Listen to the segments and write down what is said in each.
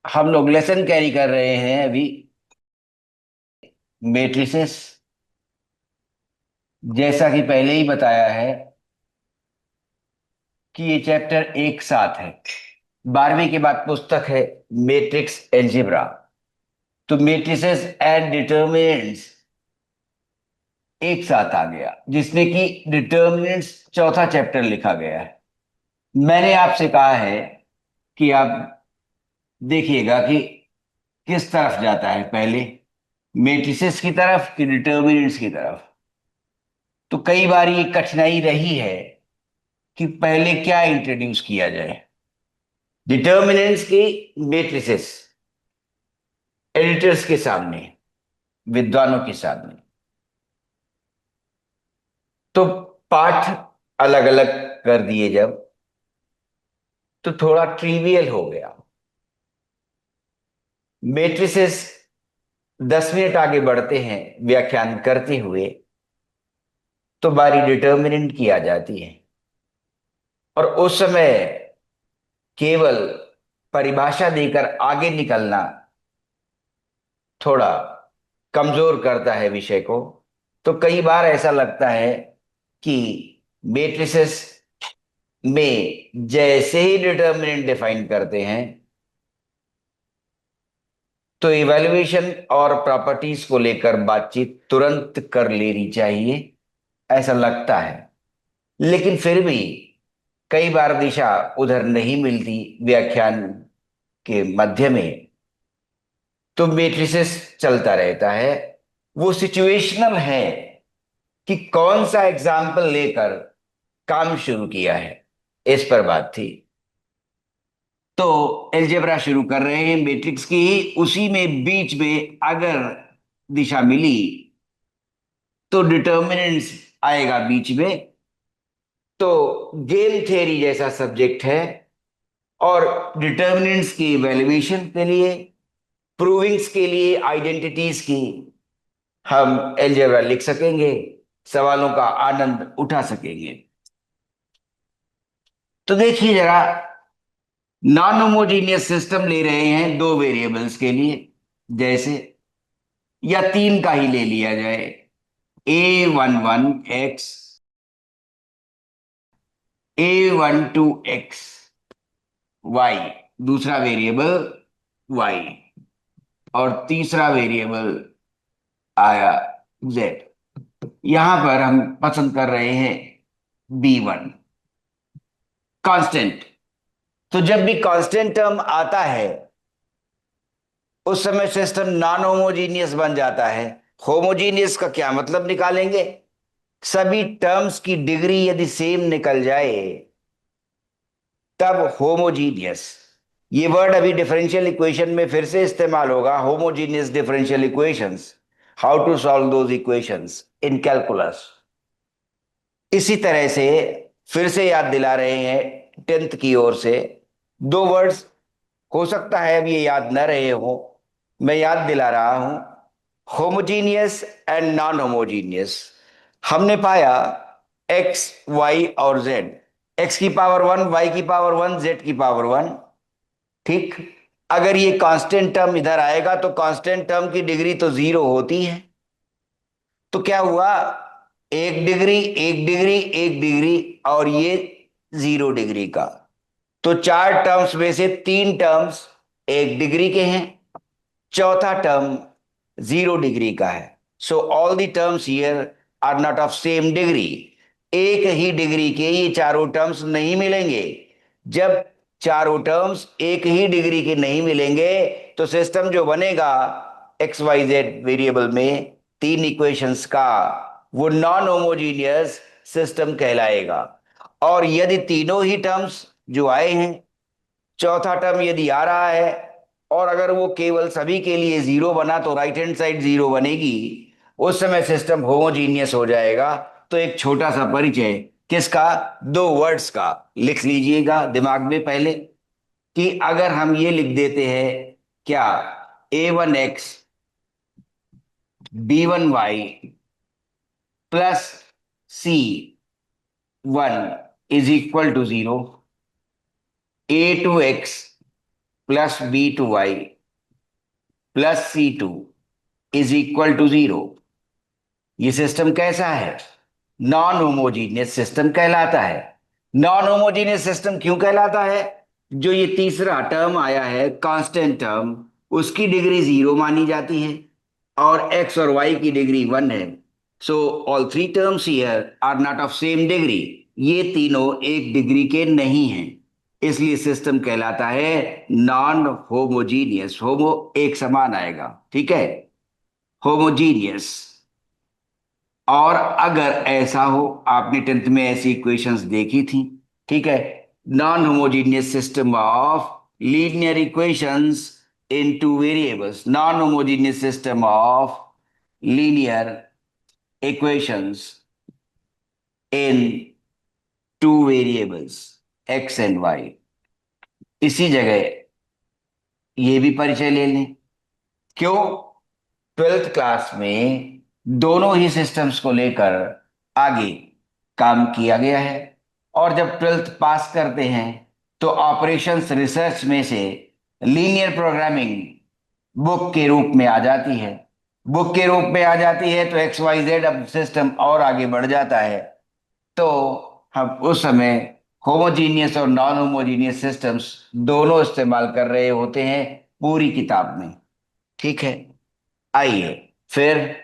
हम लोग lesson carry कर रहे हैं अभी मैट्रिसेस। जैसा कि पहले ही बताया है कि ये चैप्टर एक साथ है। 12वीं के बाद पुस्तक है मैट्रिक्स एल्जेब्रा। तो मैट्रिसेस एंड डिटर्मिनेंट्स एक साथ आ गया, जिसमें कि डिटर्मिनेंट्स चौथा चैप्टर लिखा गया है। मैंने आपसे कहा है कि आप देखिएगा कि किस तरफ जाता है पहले, मैट्रिसेस की तरफ कि डिटर्मिनेंट्स की तरफ। तो कई बार ये कठिनाई रही है कि पहले क्या इंट्रोड्यूस किया जाए। डिटर्मिनेंट्स की मैट्रिसेस एडिटर्स के सामने, विद्वानों के सामने, तो पाठ अलग अलग कर दिए जब, तो थोड़ा ट्रिवियल हो गया। मैट्रिसेस 10 मिनट आगे बढ़ते हैं व्याख्यान करते हुए, तो बारी डिटर्मिनेंट की आ जाती है। और उस समय केवल परिभाषा देकर आगे निकलना थोड़ा कमजोर करता है विषय को। तो कई बार ऐसा लगता है कि मैट्रिसेस में जैसे ही डिटर्मिनेंट डिफाइन करते हैं, तो इवैल्यूएशन और प्रॉपर्टीज को लेकर बातचीत तुरंत कर लेनी चाहिए, ऐसा लगता है। लेकिन फिर भी कई बार दिशा उधर नहीं मिलती व्याख्यान के मध्य में, तो मैट्रिसेस चलता रहता है। वो सिचुएशनल है कि कौन सा एग्जाम्पल लेकर काम शुरू किया है, इस पर बात थी। तो एलजेब्रा शुरू कर रहे हैं मैट्रिक्स की ही, उसी में बीच में अगर दिशा मिली तो डिटर्मिनेंट्स आएगा बीच में। तो गेम थ्योरी जैसा सब्जेक्ट है, और डिटर्मिनेंट्स की इवैल्यूएशन के लिए, प्रूविंग्स के लिए, आइडेंटिटीज की हम एलजेब्रा लिख सकेंगे, सवालों का आनंद उठा सकेंगे। तो देखिए जरा, नॉन होमोजीनियस सिस्टम ले रहे हैं दो वेरिएबल्स के लिए, जैसे, या तीन का ही ले लिया जाए। A11 x, A12 x, y, दूसरा वेरिएबल y, और तीसरा वेरिएबल आया z। यहां पर हम पसंद कर रहे हैं B1 कांस्टेंट। तो जब भी कांस्टेंट टर्म आता है, उस समय सिस्टम नॉन होमोजीनियस बन जाता है। होमोजीनियस का क्या मतलब निकालेंगे? सभी टर्म्स की डिग्री यदि सेम निकल जाए, तब होमोजीनियस। ये वर्ड अभी डिफरेंशियल इक्वेशन में फिर से इस्तेमाल होगा, homogeneous differential equations, how to solve those equations in calculus. इसी तरह से फिर से याद दिला रहे हैं 10th की ओर से दो वर्ड्स। हो सकता है अब ये याद न रहे हो, मैं याद दिला रहा हूं। Homogeneous and non homogeneous. हमने पाया एक्स, वाई और जेड, एक्स की पावर 1, वाई की पावर 1, जेड की पावर 1। ठीक। अगर ये कांस्टेंट टर्म इधर आएगा तो कांस्टेंट टर्म की डिग्री तो जीरो होती है। तो क्या हुआ? एक डिग्री, एक डिग्री, एक डिग्री, और ये 0 डिग्री का। तो चार टर्म्स में से तीन टर्म्स 1 डिग्री के हैं, चौथा टर्म 0 डिग्री का है। So all the terms here are not of same degree. एक ही डिग्री के ये चारों टर्म्स नहीं मिलेंगे। जब चारों टर्म्स एक ही डिग्री के नहीं मिलेंगे, तो सिस्टम जो बनेगा एक्स वाई जेड वेरिएबल में तीन इक्वेशंस का, वो नॉन होमोजीनियस सिस्टम कहलाएगा। और यदि तीनों ही टर्म्स जो आए हैं, चौथा टर्म यदि आ रहा है, और अगर वो केवल सभी के लिए जीरो बना तो राइट हैंड साइड जीरो बनेगी, उस समय सिस्टम होमोजीनियस हो जाएगा। तो एक छोटा सा परिचय किसका? दो वर्ड्स का लिख लीजिएगा दिमाग में पहले, कि अगर हम ये लिख देते हैं क्या, A1 x B1 y plus C1 is equal to 0, A2 x plus B2Y plus C2 is equal to 0। ये सिस्टम कैसा है? नॉन होमोजीनियस सिस्टम कहलाता है। नॉन होमोजीनियस सिस्टम क्यों कहलाता है? जो ये तीसरा टर्म आया है कांस्टेंट टर्म, उसकी डिग्री 0 मानी जाती है और एक्स और वाई की डिग्री 1 है। So all three terms here are not of same degree. ये तीनों एक डिग्री के नहीं हैं, इसलिए सिस्टम कहलाता है नॉन होमोजीनियस। होमो एक समान आएगा, ठीक है, होमोजीनियस। और अगर ऐसा हो, आपने टेंथ में ऐसी इक्वेशंस देखी थी, ठीक है, non homogeneous system of linear equations in two variables, non homogeneous system of linear equations in two variables x and y. इसी जगह ये भी परिचय ले लें। क्यों? ट्वेल्थ क्लास में दोनों ही सिस्टम्स को लेकर आगे काम किया गया है, और जब ट्वेल्थ पास करते हैं तो ऑपरेशंस रिसर्च में से लीनियर प्रोग्रामिंग बुक के रूप में आ जाती है। बुक के रूप में आ जाती है तो एक्स वाई जेड अब सिस्टम और आगे बढ़ जाता है। तो हम उस समय होमोजीनियस और नॉन होमोजीनियस सिस्टम्स दोनों इस्तेमाल कर रहे होते हैं पूरी किताब में, ठीक है। आइए फिर,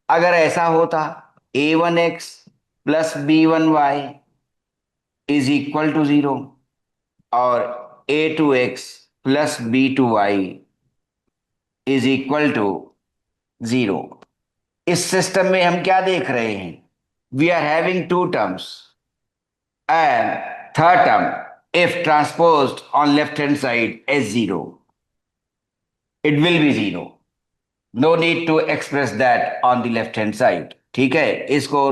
अगर ऐसा होता a1x plus B1y is equal to 0 और a2x plus B2y is equal to 0, इस सिस्टम में हम क्या देख रहे हैं? We are having two terms and third term if transposed on left hand side as 0, it will be 0. No need to express that on the left hand side, ठीक है, इसको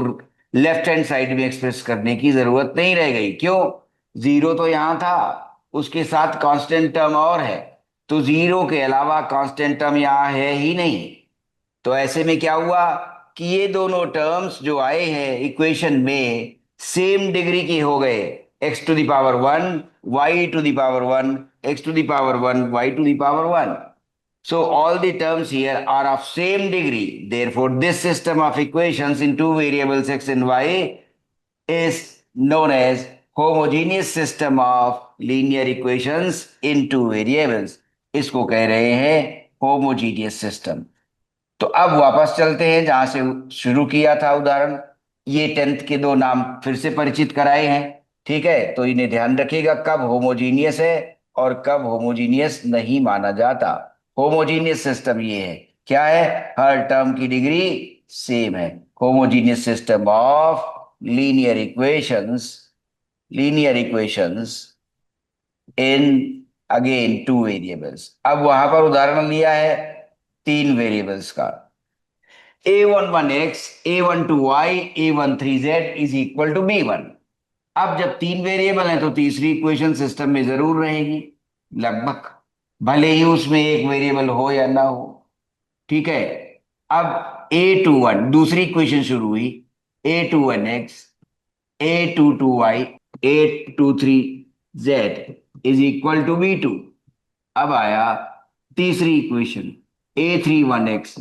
लेफ्ट हैंड साइड में express करने की जरूरत नहीं रह गई। क्यों? जीरो तो यहां था, उसके साथ कांस्टेंट टर्म और है, तो जीरो के अलावा कांस्टेंट टर्म यहां है ही नहीं। तो ऐसे में क्या हुआ कि ये दोनों टर्म्स जो आए हैं इक्वेशन में सेम डिग्री के हो गए। X to the power 1 y to the power 1, x to the power 1 y to the power 1। So all the terms here are of same degree. Therefore, this system of equations in two variables x and y is known as homogeneous system of linear equations in two variables. इसको कह रहे हैं homogeneous system। तो अब वापस चलते हैं जहां से शुरू किया था उदाहरण। ये टेंथ के दो नाम फिर से परिचित कराए हैं, ठीक है, तो इन्हें ध्यान रखिएगा कब होमोजीनियस है और कब होमोजीनियस नहीं माना जाता। होमोजीनियस सिस्टम ये है, क्या है? हर टर्म की डिग्री सेम है। Homogeneous system of linear equations, linear equations in again two variables. अब वहां पर उदाहरण लिया है तीन वेरिएबल्स का, a11x a12y a13z is equal to b1। अब जब तीन वेरिएबल हैं तो तीसरी इक्वेशन सिस्टम में जरूर रहेगी लगभग, भले ही उसमें एक वेरिएबल हो या ना हो, ठीक है। अब a21 दूसरी इक्वेशन शुरू हुई, a21x a22y a23z is equal to b2। अब आया तीसरी इक्वेशन a31x।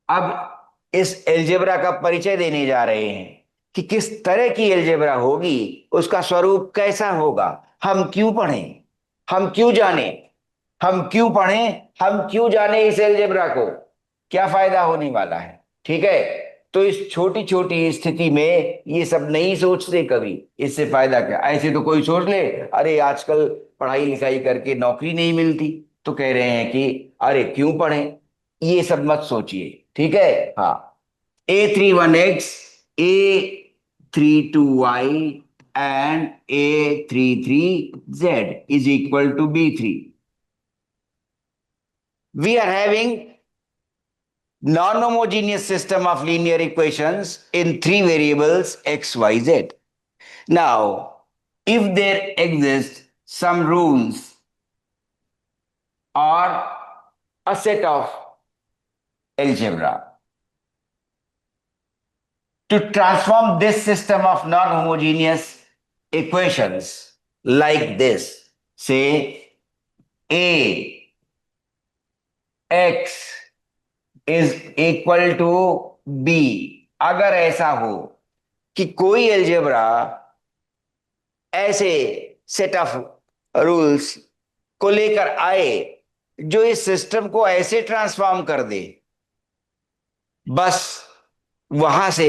अब इस एल्जेब्रा का परिचय देने जा रहे हैं कि किस तरह की एल्जेब्रा होगी, उसका स्वरूप कैसा होगा, हम क्यों पढ़ें, हम क्यों जाने, हम क्यों पढ़ें, हम क्यों जाने इस एल्जेब्रा को, क्या फायदा होने वाला है, ठीक है। तो इस छोटी छोटी स्थिति में ये सब नहीं सोचते कभी, इससे फायदा क्या? ऐसे तो कोई सोच ले अरे आजकल पढ़ाई लिखाई करके नौकरी नहीं मिलती, तो कह रहे हैं कि अरे क्यों पढ़ें, ये सब मत सोचिए, ठीक है। हाँ, a31x a32y and a33z is equal to b3। we are having non-homogeneous system of linear equations in three variables x, y, z. Now, if there exist some rules or a set of algebra to transform this system of non-homogeneous equations like this, say a x is equal to b, अगर ऐसा हो कि कोई algebra ऐसे set of rules को लेकर आए जो इस सिस्टम को ऐसे ट्रांसफॉर्म कर दे, बस वहां से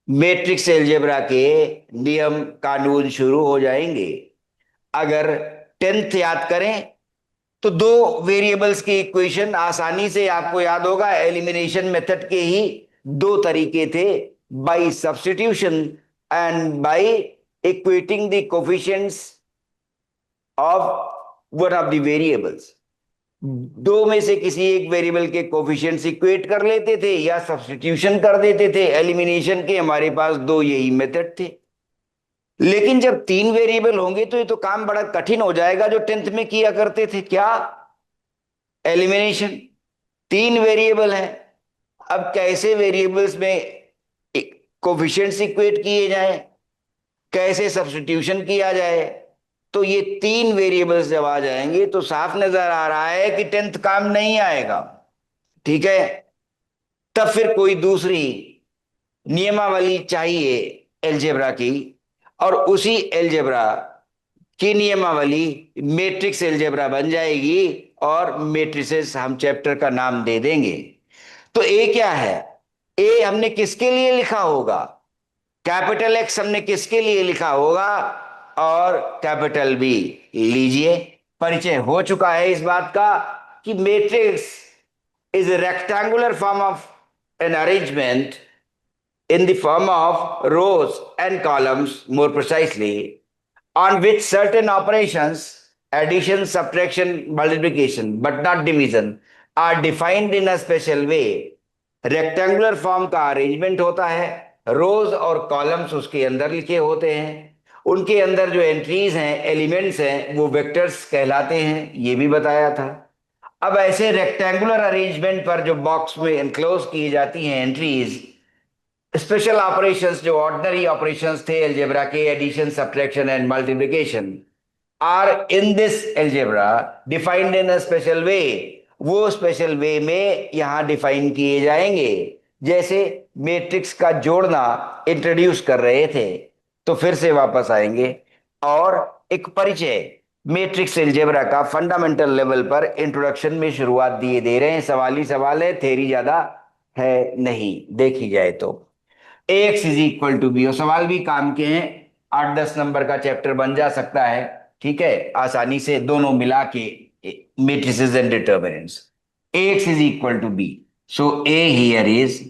मैट्रिक्स एल्जेब्रा के नियम कानून शुरू हो जाएंगे। अगर टेंथ याद करें तो दो वेरिएबल्स की इक्वेशन आसानी से आपको याद होगा, एलिमिनेशन मेथड के ही दो तरीके थे, by substitution and by equating the coefficients of one of the variables. दो में से किसी एक वेरिएबल के कोफिशिएंट्स इक्वेट कर लेते थे या सब्स्टिट्यूशन कर देते थे। एलिमिनेशन के हमारे पास दो यही मेथड थे। लेकिन जब तीन वेरिएबल होंगे तो ये तो काम बड़ा कठिन हो जाएगा, जो टेंथ में किया करते थे। क्या? एलिमिनेशन। तीन वेरिएबल है, अब कैसे वेरिएबल्स में कोफिशिएंट्स इक्वेट किए जाए, कैसे सब्स्टिट्यूशन किया जाए। तो ये तीन वेरिएबल्स जब आ जाएंगे तो साफ नजर आ रहा है कि टेंथ काम नहीं आएगा। ठीक है, तब फिर कोई दूसरी नियमावली चाहिए एल्जेब्रा की, और उसी एल्जेब्रा की नियमावली मैट्रिक्स एल्जेब्रा बन जाएगी, और मैट्रिसेस हम चैप्टर का नाम दे देंगे। तो ए क्या है? ए हमने किसके लिए लिखा होगा? कैपिटल एक्स हमने किसके लिए लिखा होगा? और कैपिटल बी। लीजिए, परिचय हो चुका है इस बात का कि matrix is a rectangular form of an arrangement in the form of rows and columns, more precisely, on which certain operations, addition, subtraction, multiplication, but not division, are defined in a special way. Rectangular form का arrangement होता है, रोज और columns उसके अंदर लिखे होते हैं, उनके अंदर जो एंट्रीज हैं, एलिमेंट्स हैं, वो वेक्टर्स कहलाते हैं, ये भी बताया था। अब ऐसे रेक्टेंगुलर अरेंजमेंट पर जो बॉक्स में एनक्लोज की जाती हैं एंट्रीज, स्पेशल ऑपरेशंस जो ऑर्डिनरी ऑपरेशंस थे एल्जेब्रा के, addition, subtraction and multiplication, are in this algebra defined in a special way. वो स्पेशल वे में यहां डिफाइन किए जाएंगे। जैसे मैट्रिक्स का जोड़ना इंट्रोड्यूस कर रहे थे, तो फिर से वापस आएंगे और एक परिचय मैट्रिक्स एल्जेब्रा का फंडामेंटल लेवल पर इंट्रोडक्शन में शुरुआत दिए दे रहे हैं। सवाल ही सवाल है, थेरी ज्यादा है नहीं देखी जाए तो। X is equal to b, और सवाल भी काम के हैं, 8-10 नंबर का चैप्टर बन जा सकता है। ठीक है, आसानी से दोनों मिला के, matrices and determinants. X is equal to b, so A here is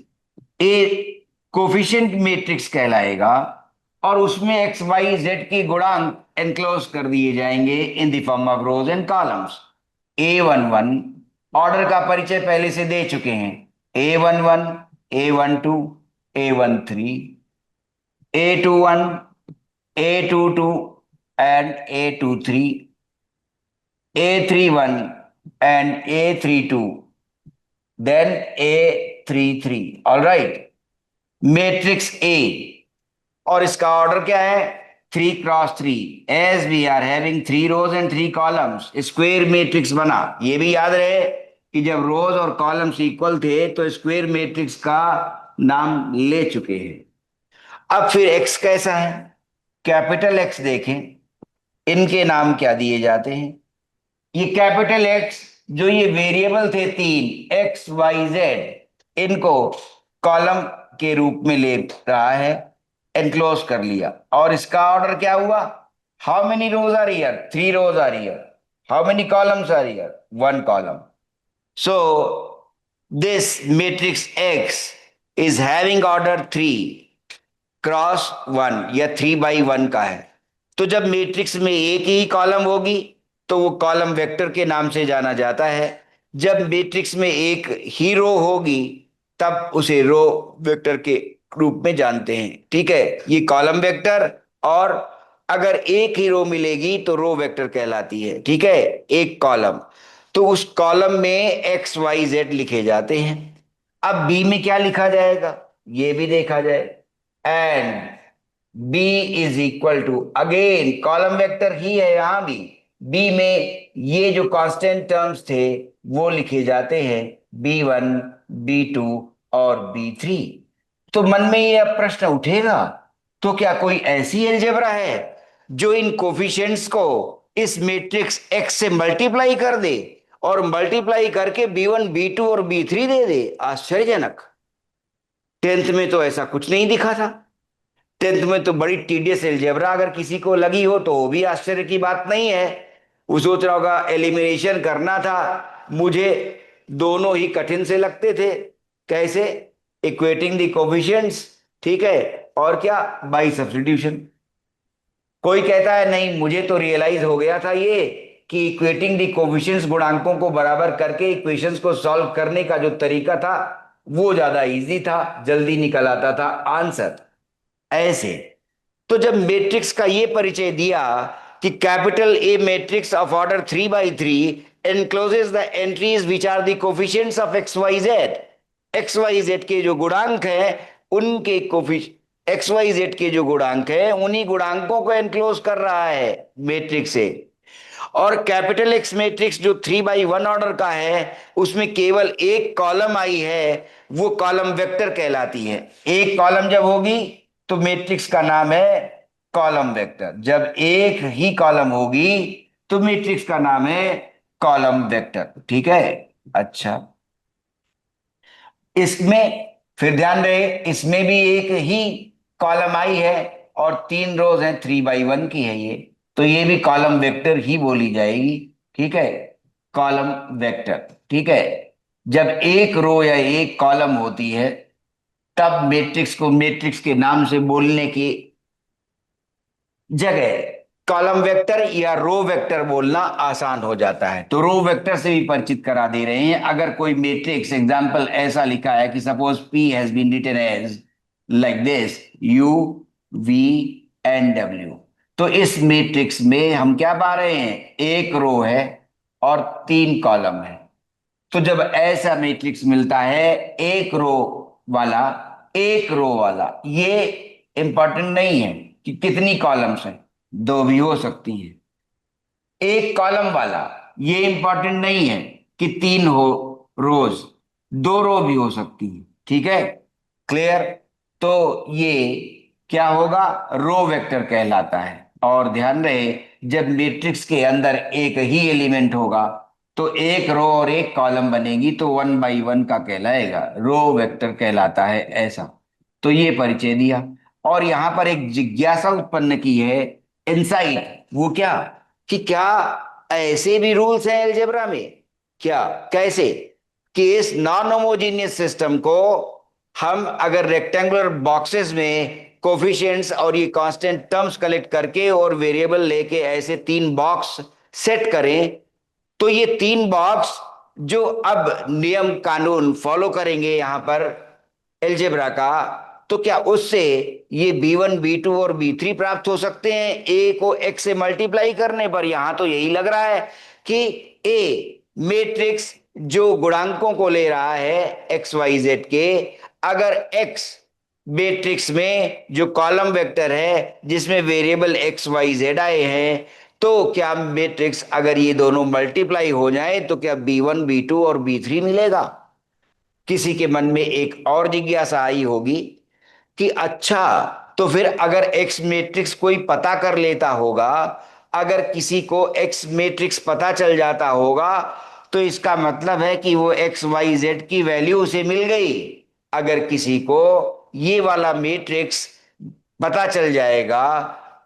a coefficient matrix कहलाएगा, और उसमें एक्स वाई जेड की गुणांक एनक्लोज कर दिए जाएंगे in the form of rose and columns. A11 order का परिचय पहले से दे चुके हैं, A11, A12, A13, A21, A22 and A23, A31 and A32, then A33। All right, matrix A, और इसका ऑर्डर क्या है? 3x3। As we are having 3 rows and 3 columns, square matrix बना। ये भी याद रहे कि जब रोज और कॉलम्स इक्वल थे तो स्क्वायर मैट्रिक्स का नाम ले चुके हैं। अब फिर एक्स कैसा है? कैपिटल एक्स देखें, इनके नाम क्या दिए जाते हैं? ये कैपिटल एक्स, जो ये वेरिएबल थे तीन, एक्स वाई जेड, इनको कॉलम के रूप में ले रहा है, एनक्लोज कर लिया। और इसका ऑर्डर क्या हुआ? How many rows are here? 3 rows are here. How many columns are here? 1 column. So this matrix x is having order 3x1, या 3x1 का है। तो जब मैट्रिक्स में एक ही कॉलम होगी तो वो कॉलम वेक्टर के नाम से जाना जाता है। जब मैट्रिक्स में एक ही रो होगी तब उसे रो वेक्टर के रूप में जानते हैं। ठीक है, ये कॉलम वेक्टर, और अगर एक ही रो मिलेगी तो रो वेक्टर कहलाती है। ठीक है, एक कॉलम, तो उस कॉलम में एक्स वाई जेड लिखे जाते हैं। अब बी में क्या लिखा जाएगा ये भी देखा जाए। And B is equal to, again column vector ही है यहां भी, बी में ये जो कांस्टेंट टर्म्स थे वो लिखे जाते हैं B1, B2 और B3। तो मन में ये अब प्रश्न उठेगा, तो क्या कोई ऐसी अलजेब्रा है जो इन कोफिशिएंट्स को इस मैट्रिक्स X से मल्टीप्लाई कर दे और मल्टीप्लाई करके B1, B2 और B3 दे दे? आश्चर्यजनक। टेंथ में तो ऐसा कुछ नहीं दिखा था। टेंथ में तो बड़ी टीडियस अलजेब्रा अगर किसी को लगी हो तो वो भी आश्चर्य की बात नहीं है। वो सोच रहा होगा एलिमिनेशन करना था, मुझे दोनों ही कठिन से लगते थे। कैसे? इक्वेटिंग द कोफिशिएंट्स, ठीक है, और क्या, बाई सब्स्टिट्यूशन। कोई कहता है नहीं, मुझे तो रियलाइज हो गया था ये कि इक्वेटिंग द कोफिशिएंट्स, गुणांकों को बराबर करके इक्वेशंस को सॉल्व करने का जो तरीका था वो ज्यादा इजी था, जल्दी निकल आता था आंसर। ऐसे तो जब मैट्रिक्स का ये परिचय दिया कि capital A matrix of order 3 by 3 encloses the entries which are the coefficients of x y z. X y z के जो गुणांक हैं उनके एक्स वाई जेड के जो गुणांक हैं उन्हीं गुणांकों को एनक्लोज कर रहा है मैट्रिक्स से। और कैपिटल एक्स मैट्रिक्स जो 3 by 1 ऑर्डर का है उसमें केवल एक कॉलम आई है, वो कॉलम वेक्टर कहलाती है। एक कॉलम जब होगी तो मैट्रिक्स का नाम है कॉलम वेक्टर। जब एक ही कॉलम होगी तो मैट्रिक्स का नाम है कॉलम वेक्टर, ठीक है। अच्छा, इसमें फिर ध्यान रहे, इसमें भी एक ही कॉलम आई है और 3 रोज हैं, 3 by 1 की है ये, तो ये भी कॉलम वेक्टर ही बोली जाएगी, ठीक है, कॉलम वेक्टर, ठीक है। जब एक रो या एक कॉलम होती है तब मैट्रिक्स को मैट्रिक्स के नाम से बोलने की जगह कॉलम वेक्टर या रो वेक्टर बोलना आसान हो जाता है। तो रो वेक्टर से भी परिचित करा दे रहे हैं। अगर कोई मैट्रिक्स एग्जांपल ऐसा लिखा है कि suppose P has been written as like this, U V and W, तो इस मैट्रिक्स में हम क्या पा रहे हैं, एक रो है और 3 कॉलम है। तो जब ऐसा मैट्रिक्स मिलता है एक रो वाला, ये इंपॉर्टेंट नहीं है कि कितनी कॉलम्स हैं, दो भी हो सकती हैं। एक कॉलम वाला, ये इंपॉर्टेंट नहीं है कि 3 रोज, 2 रो भी हो सकती है, ठीक है, क्लियर। तो ये क्या होगा, रो वेक्टर कहलाता है। और ध्यान रहे, जब मैट्रिक्स के अंदर एक ही एलिमेंट होगा तो एक रो और एक कॉलम बनेगी तो 1 by 1 का कहलाएगा, रो वेक्टर कहलाता है ऐसा। तो ये परिचय दिया और यहां पर एक जिज्ञासा उत्पन्न की है, इनसाइट, वो क्या, कि क्या ऐसे भी रूल्स हैं अलजेब्रा में? क्या, कैसे? कि इस नॉन होमोजीनियस सिस्टम को हम अगर रेक्टेंगुलर बॉक्सेस में कोफिशिएंट्स और ये कांस्टेंट टर्म्स कलेक्ट करके और वेरिएबल लेके ऐसे 3 बॉक्स सेट करें, तो ये 3 बॉक्स जो अब नियम कानून फॉलो करेंगे यहां पर एल्जेब्रा का, तो क्या उससे ये B1, B2 और B3 प्राप्त हो सकते हैं ए को एक्स से मल्टीप्लाई करने पर? यहां तो यही लग रहा है कि ए मैट्रिक्स जो गुणांकों को ले रहा है एक्स वाई जेड के, अगर एक्स मैट्रिक्स में जो कॉलम वेक्टर है जिसमें वेरिएबल एक्स वाई जेड आए हैं, तो क्या मैट्रिक्स अगर ये दोनों मल्टीप्लाई हो जाए तो क्या B1, B2 और B3 मिलेगा? किसी के मन में एक और जिज्ञासा आई होगी कि अच्छा, तो फिर अगर एक्स मैट्रिक्स कोई पता कर लेता होगा, अगर किसी को एक्स मैट्रिक्स पता चल जाता होगा, तो इसका मतलब है कि वो एक्स वाई जेड की वैल्यू उसे मिल गई। अगर किसी को ये वाला मैट्रिक्स पता चल जाएगा,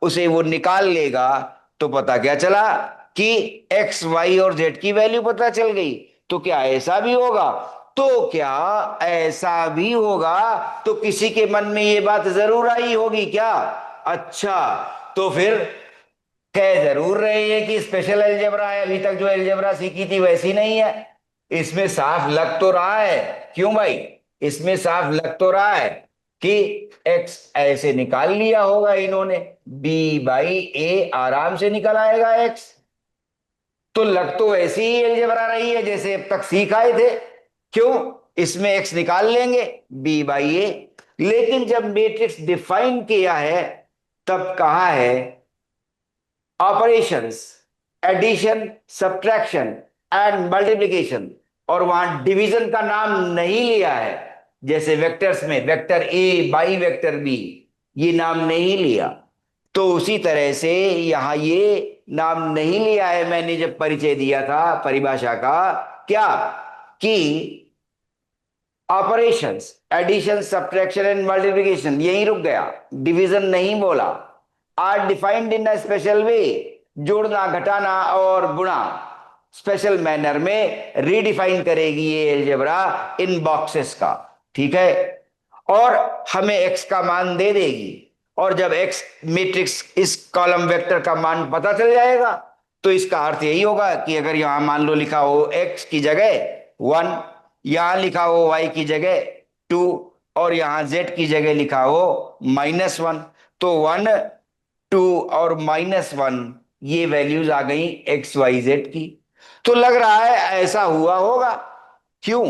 उसे वो निकाल लेगा, तो पता क्या चला कि एक्स वाई और जेड की वैल्यू पता चल गई। तो क्या ऐसा भी होगा? तो क्या ऐसा भी होगा? तो किसी के मन में ये बात जरूर आई होगी क्या, अच्छा, तो फिर कह जरूर रहे हैं कि स्पेशल अलजेब्रा है, अभी तक जो अलजेब्रा सीखी थी वैसी नहीं है। इसमें साफ लग तो रहा है, क्यों भाई, इसमें साफ लग तो रहा है कि एक्स ऐसे निकाल लिया होगा इन्होंने, B/A आराम से निकल आएगा एक्स। तो लग तो ऐसी ही अलजेब्रा रही है जैसे अब तक सीख आए थे। क्यों? इसमें एक्स निकाल लेंगे, B/A। लेकिन जब मैट्रिक्स डिफाइन किया है तब कहा है operations, addition, subtraction and multiplication, और वहां डिवीजन का नाम नहीं लिया है, जैसे वेक्टर्स में vector A by vector B, ये नाम नहीं लिया, तो उसी तरह से यहां ये नाम नहीं लिया है मैंने जब परिचय दिया था परिभाषा का, क्या कि operations addition subtraction and multiplication यहीं रुक गया, डिवीजन नहीं बोला। Are defined in a special way, जोड़ना घटाना और गुणा स्पेशल मैनर में रीडिफाइन करेगी ये अलजेब्रा इन बॉक्सेस का, ठीक है, और हमें एक्स का मान दे देगी। और जब एक्स मैट्रिक्स इस कॉलम वेक्टर का मान पता चल जाएगा तो इसका अर्थ यही होगा कि अगर यहां मान लो लिखा हो एक्स की जगह 1, यहां लिखा हो y की जगह 2, और यहां z की जगह लिखा हो -1, तो 1, 2 और -1 ये वैल्यूज आ गई एक्स वाई जेड की। तो लग रहा है ऐसा हुआ होगा, क्यों,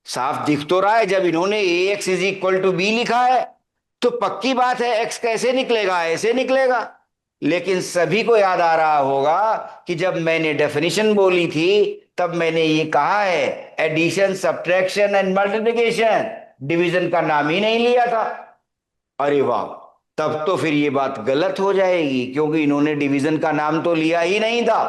साफ दिख तो रहा है, जब इन्होंने A x is equal to B लिखा है तो पक्की बात है एक्स कैसे निकलेगा, ऐसे निकलेगा। लेकिन सभी को याद आ रहा होगा कि जब मैंने डेफिनेशन बोली थी तब मैंने ये कहा है addition subtraction and multiplication, division का नाम ही नहीं लिया था। अरे वाह, तब तो फिर ये बात गलत हो जाएगी क्योंकि इन्होंने डिवीजन का नाम तो लिया ही नहीं था।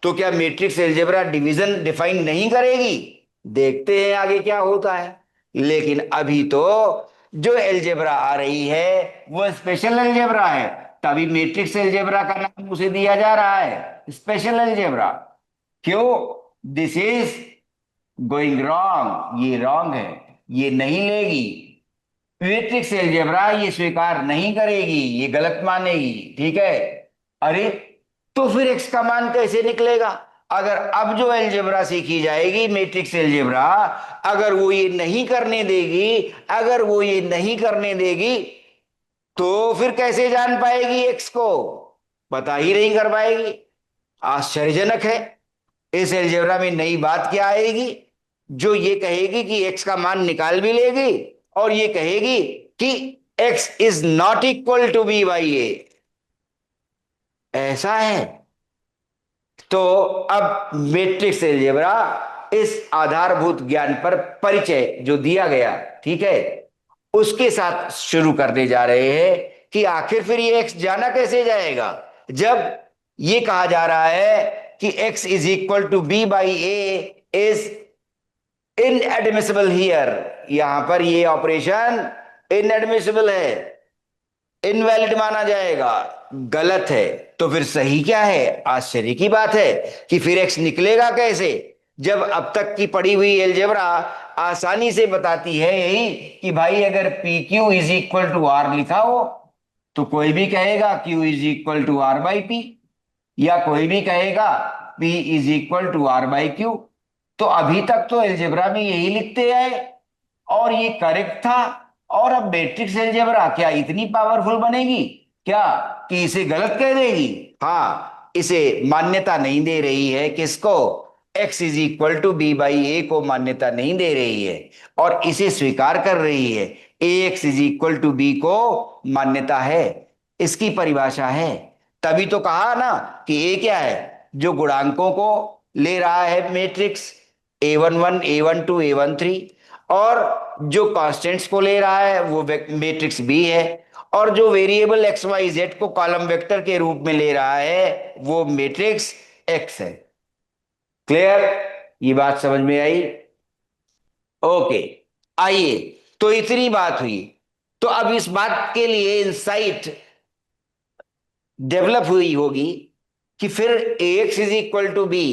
तो क्या मैट्रिक्स अलजेब्रा डिवीजन डिफाइन नहीं करेगी, देखते हैं आगे क्या होता है। लेकिन अभी तो जो अलजेब्रा आ रही है वो स्पेशल अलजेब्रा है, तभी मैट्रिक्स अलजेब्रा का नाम उसे दिया जा रहा है स्पेशल अलजेब्रा। क्यों, दिस इज गोइंग रॉन्ग, ये रॉन्ग है, ये नहीं लेगी मैट्रिक्स अलजेब्रा, ये स्वीकार नहीं करेगी, ये गलत मानेगी, ठीक है। अरे तो फिर एक्स का मान कैसे निकलेगा, अगर अब जो अलजेब्रा सीखी जाएगी मैट्रिक्स अलजेब्रा, अगर वो ये नहीं करने देगी, अगर वो ये नहीं करने देगी तो फिर कैसे जान पाएगी एक्स को, पता ही नहीं कर पाएगी। आश्चर्यजनक है, इस अलजेब्रा में नई बात क्या आएगी जो ये कहेगी कि एक्स का मान निकाल भी लेगी और ये कहेगी कि x is not equal to B by A, ऐसा है। तो अब मैट्रिक्स अलजेब्रा इस आधारभूत ज्ञान पर परिचय जो दिया गया, ठीक है, उसके साथ शुरू करने जा रहे हैं कि आखिर फिर ये एक्स जाना कैसे जाएगा, जब ये कहा जा रहा है कि x is equal to B by a is inadmissible here, यहां पर ये ऑपरेशन इनएडमिसिबल है, इनवैलिड माना जाएगा, गलत है। तो फिर सही क्या है, आश्चर्य की बात है कि फिर एक्स निकलेगा कैसे, जब अब तक की पढ़ी हुई अलजेब्रा आसानी से बताती है यही कि भाई अगर P Q is equal to R लिखा हो तो कोई भी कहेगा Q is equal to R by P, या कोई भी कहेगा P is equal to R by Q. तो अभी तक तो अलजेब्रा में यही लिखते आए और ये करेक्ट था, और अब मैट्रिक्स अलजेब्रा क्या इतनी पावरफुल बनेगी क्या कि इसे गलत कह देगी, हाँ, इसे मान्यता नहीं दे रही है, किसको, x is equal to B by A को मान्यता नहीं दे रही है और इसे स्वीकार कर रही है, A x is equal to B को मान्यता है, इसकी परिभाषा है। तभी तो कहा ना कि ए क्या है, जो गुणांकों को ले रहा है मैट्रिक्स A11 A12 A13, और जो कांस्टेंट्स को ले रहा है वो मैट्रिक्स बी है, और जो वेरिएबल एक्स वाई जेड को कॉलम वेक्टर के रूप में ले रहा है वो मैट्रिक्स एक्स है। क्लियर, ये बात समझ में आई, ओके। आइए, तो इतनी बात हुई, तो अब इस बात के लिए इंसाइट डेवलप हुई होगी कि फिर A x is equal to B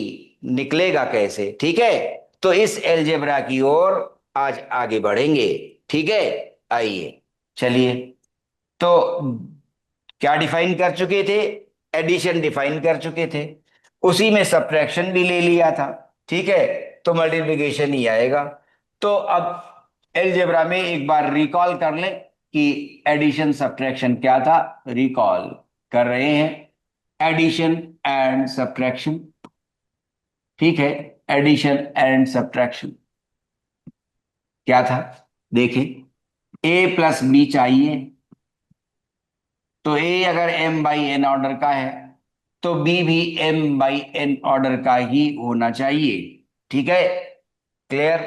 निकलेगा कैसे, ठीक है। तो इस एलजेब्रा की ओर आज आगे बढ़ेंगे, ठीक है। आइए, चलिए, तो क्या डिफाइन कर चुके थे, एडिशन डिफाइन कर चुके थे, उसी में सब्ट्रैक्शन भी ले लिया था, ठीक है, तो मल्टीप्लिकेशन ही आएगा। तो अब एलजेब्रा में एक बार रिकॉल कर लें कि एडिशन सब्ट्रैक्शन क्या था, रिकॉल कर रहे हैं, एडिशन एंड सब्ट्रैक्शन, ठीक है, एडिशन एंड सब्ट्रैक्शन क्या था, देखें, ए प्लस बी चाहिए, तो ए अगर एम बाई एन ऑर्डर का है तो बी भी m/n ऑर्डर का ही होना चाहिए। ठीक है, क्लियर?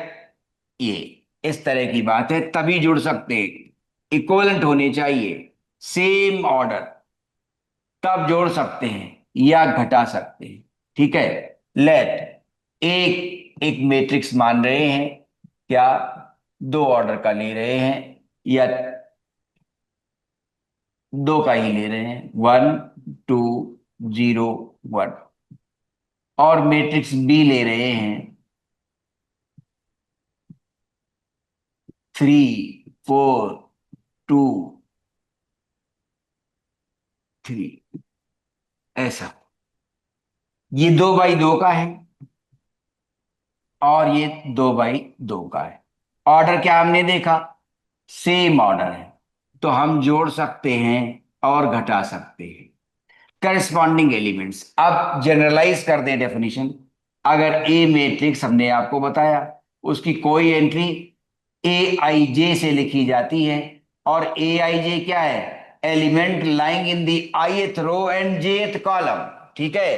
ये इस तरह की बात है, तभी जुड़ सकते हैं, इक्विवेलेंट होने चाहिए, सेम ऑर्डर, तब जोड़ सकते हैं या घटा सकते हैं। ठीक है, लेट एक एक मैट्रिक्स मान रहे हैं, क्या दो ऑर्डर का ले रहे हैं या दो का ही ले रहे हैं, 1 2 0 1, और मैट्रिक्स बी ले रहे हैं 3 4 2 3, ऐसा। ये 2/2 का है और ये 2/2 का है। ऑर्डर क्या हमने देखा, सेम ऑर्डर है, तो हम जोड़ सकते हैं और घटा सकते हैं। करस्पॉन्डिंग एलिमेंट्स, अब जनरलाइज कर दें डेफिनेशन। अगर ए मैट्रिक्स हमने आपको बताया, उसकी कोई एंट्री ए आई जे से लिखी जाती है, और ए आई जे क्या है, element lying in the ith row and jth column. ठीक है,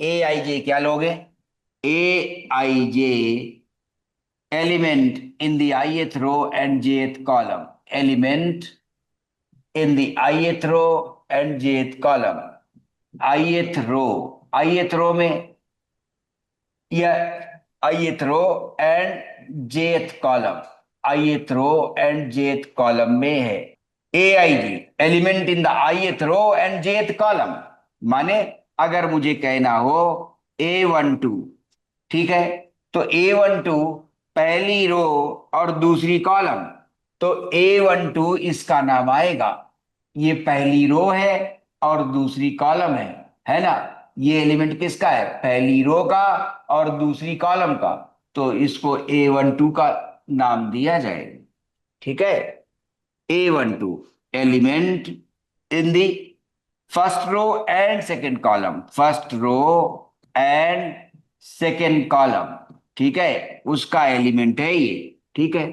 ए आई जे क्या लोगे, ए आई जे element in the ith row and jth column, element in the ith row and jth column, ith row में या ith row and jth column, ith row and jth column में है aij, element in the ith row and jth column। माने अगर मुझे कहना हो A12, ठीक है, तो A12 पहली रो और दूसरी कॉलम, तो A12 इसका नाम आएगा। ये पहली रो है और दूसरी कॉलम है ना? ये एलिमेंट किसका है, पहली रो का और दूसरी कॉलम का, तो इसको A12 का नाम दिया जाएगा। ठीक है, A12 element in the first row and second column, first row and second column, ठीक है, उसका एलिमेंट है ये। ठीक है,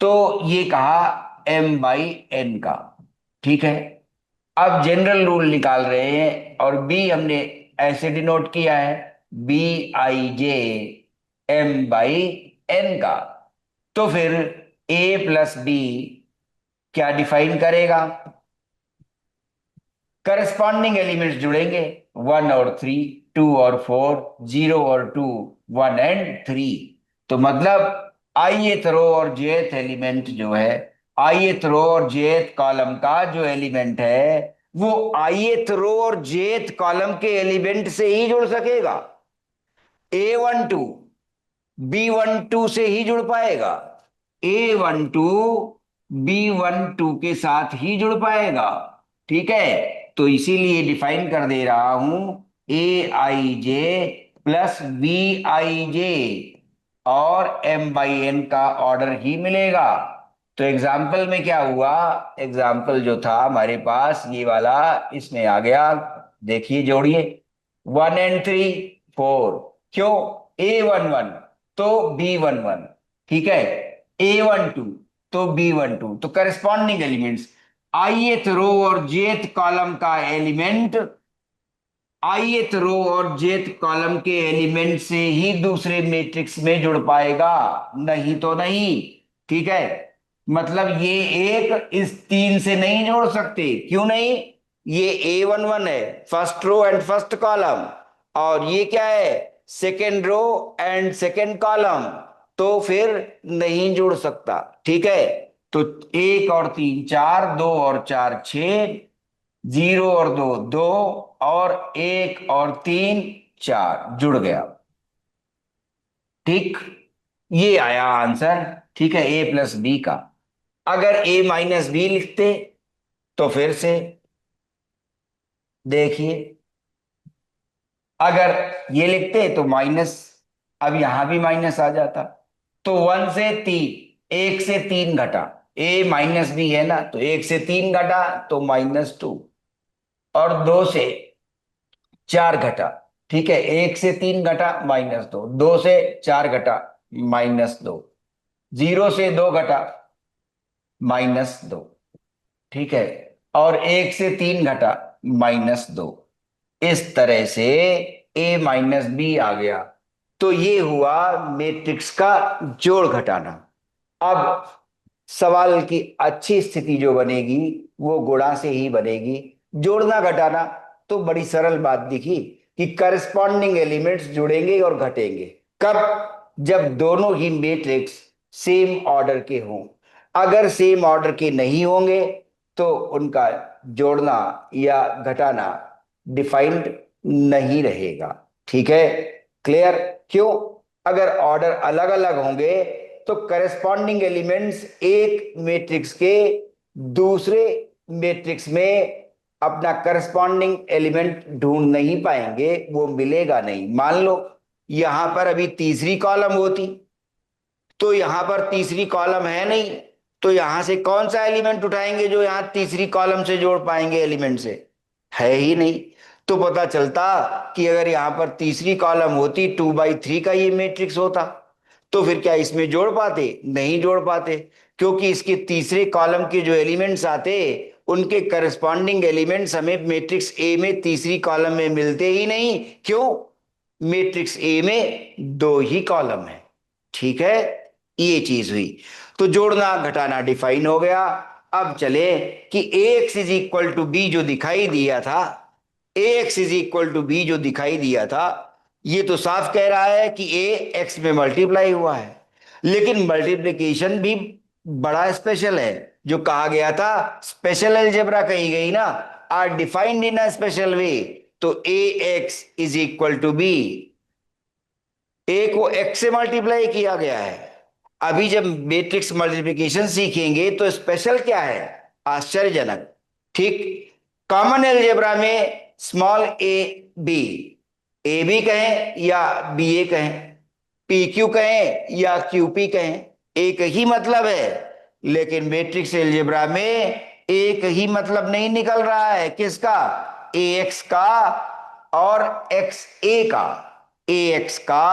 तो ये कहा m/n का। ठीक है, अब जनरल रूल निकाल रहे हैं, और बी हमने ऐसे डिनोट किया है, B/ij m/n का। तो फिर a प्लस बी क्या डिफाइन करेगा, करस्पॉन्डिंग एलिमेंट्स जुड़ेंगे, 1 और 3, 2 और 4, 0 और 2, 1 एंड 3। तो मतलब ith रो और jth एलिमेंट जो है, ith रो और jth कॉलम का जो एलिमेंट है, वो ith रो और jth कॉलम के एलिमेंट से ही जुड़ सकेगा। A12 B12 से ही जुड़ पाएगा, A12 B12 के साथ ही जुड़ पाएगा। ठीक है, तो इसीलिए डिफाइन कर दे रहा हूं, A i j plus B i j, और m/n का ऑर्डर ही मिलेगा। तो एग्जाम्पल में क्या हुआ, एग्जाम्पल जो था हमारे पास ये वाला, इसमें आ गया, देखिए जोड़िए, 1 and 3 4, क्यों, A11 तो B11, ठीक है, A12 तो B12, तो करस्पॉन्डिंग एलिमेंट्स, ith रो और jth कॉलम का एलिमेंट ith रो और jth कॉलम के एलिमेंट से ही दूसरे मैट्रिक्स में जुड़ पाएगा, नहीं तो नहीं। ठीक है, मतलब ये एक इस तीन से नहीं जोड़ सकते, क्यों नहीं, ये A11 है, first row and first column, और ये क्या है, second row and second column, तो फिर नहीं जुड़ सकता। ठीक है, तो 1 और 3 4, 2 और 4 6, 0 और 2 2, और 1 और 3 4 जुड़ गया। ठीक, ये आया आंसर। ठीक है, a प्लस बी का। अगर a-b लिखते तो फिर से देखिए, अगर ये लिखते तो माइनस, अब यहां भी माइनस आ जाता, तो 1 से 3, 1 से 3 घटा, a-b है ना, तो 1 से 3 घटा तो -2, और 2 से 4 घटा, ठीक है, 1 से 3 घटा -2, 2 से 4 घटा -2, 0 से 2 घटा -2, ठीक है, और 1 से 3 घटा -2, इस तरह से ए माइनस बी आ गया। तो ये हुआ मैट्रिक्स का जोड़ घटाना। अब सवाल की अच्छी स्थिति जो बनेगी वो गुणा से ही बनेगी। जोड़ना घटाना तो बड़ी सरल बात दिखी कि करस्पॉन्डिंग एलिमेंट्स जुड़ेंगे और घटेंगे। कब? जब दोनों ही मैट्रिक्स सेम ऑर्डर के हों। अगर सेम ऑर्डर के नहीं होंगे तो उनका जोड़ना या घटाना डिफाइंड नहीं रहेगा। ठीक है, क्लियर? क्यों? अगर ऑर्डर अलग अलग होंगे तो करस्पॉन्डिंग एलिमेंट्स एक मैट्रिक्स के दूसरे मैट्रिक्स में अपना करस्पॉन्डिंग एलिमेंट ढूंढ नहीं पाएंगे, वो मिलेगा नहीं। मान लो यहां पर अभी तीसरी कॉलम होती तो यहां पर तीसरी कॉलम है नहीं, तो यहां से कौन सा एलिमेंट उठाएंगे जो यहां तीसरी कॉलम से जोड़ पाएंगे एलिमेंट से? है ही नहीं। तो पता चलता कि अगर यहां पर तीसरी कॉलम होती 2/3 का ये मैट्रिक्स होता तो फिर क्या इसमें जोड़ पाते? नहीं जोड़ पाते, क्योंकि इसके तीसरे कॉलम के जो एलिमेंट्स आते उनके करस्पॉन्डिंग एलिमेंट्स हमें मैट्रिक्स ए में तीसरी कॉलम में मिलते ही नहीं। क्यों? मैट्रिक्स ए में दो ही कॉलम है। ठीक है, ये चीज हुई। तो जोड़ना घटाना डिफाइन हो गया। अब चले कि A x is equal to B जो दिखाई दिया था, A x is equal to B जो दिखाई दिया था, ये तो साफ कह रहा है कि ए एक्स में मल्टीप्लाई हुआ है। लेकिन मल्टीप्लिकेशन भी बड़ा स्पेशल है। जो कहा गया था स्पेशल अलजेब्रा कही गई ना, are defined in a special way. तो A x is equal to B, A को एक्स से मल्टीप्लाई किया गया है। अभी जब मैट्रिक्स मल्टीप्लिकेशन सीखेंगे तो स्पेशल क्या है? आश्चर्यजनक। ठीक, कॉमन अलजेब्रा में स्मॉल ए बी कहें या बी ए कहें, पी क्यू कहें या क्यू पी कहें, एक ही मतलब है। लेकिन मैट्रिक्स अलजेब्रा में एक ही मतलब नहीं निकल रहा है। किसका? ए एक्स का और एक्स ए का। ए एक्स का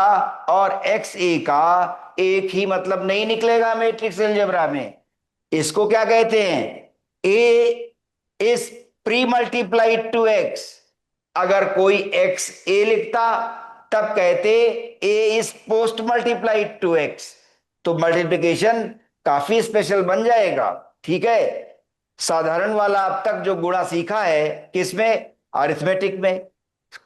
और एक्स ए का एक ही मतलब नहीं निकलेगा मैट्रिक्स अलजेब्रा में। इसको क्या कहते हैं? A is pre multiplied to x. अगर कोई एक्स ए लिखता तब कहते A is post multiplied to x. तो मल्टीप्लिकेशन काफी स्पेशल बन जाएगा। ठीक है, साधारण वाला अब तक जो गुणा सीखा है किसमें? अरिथमेटिक में,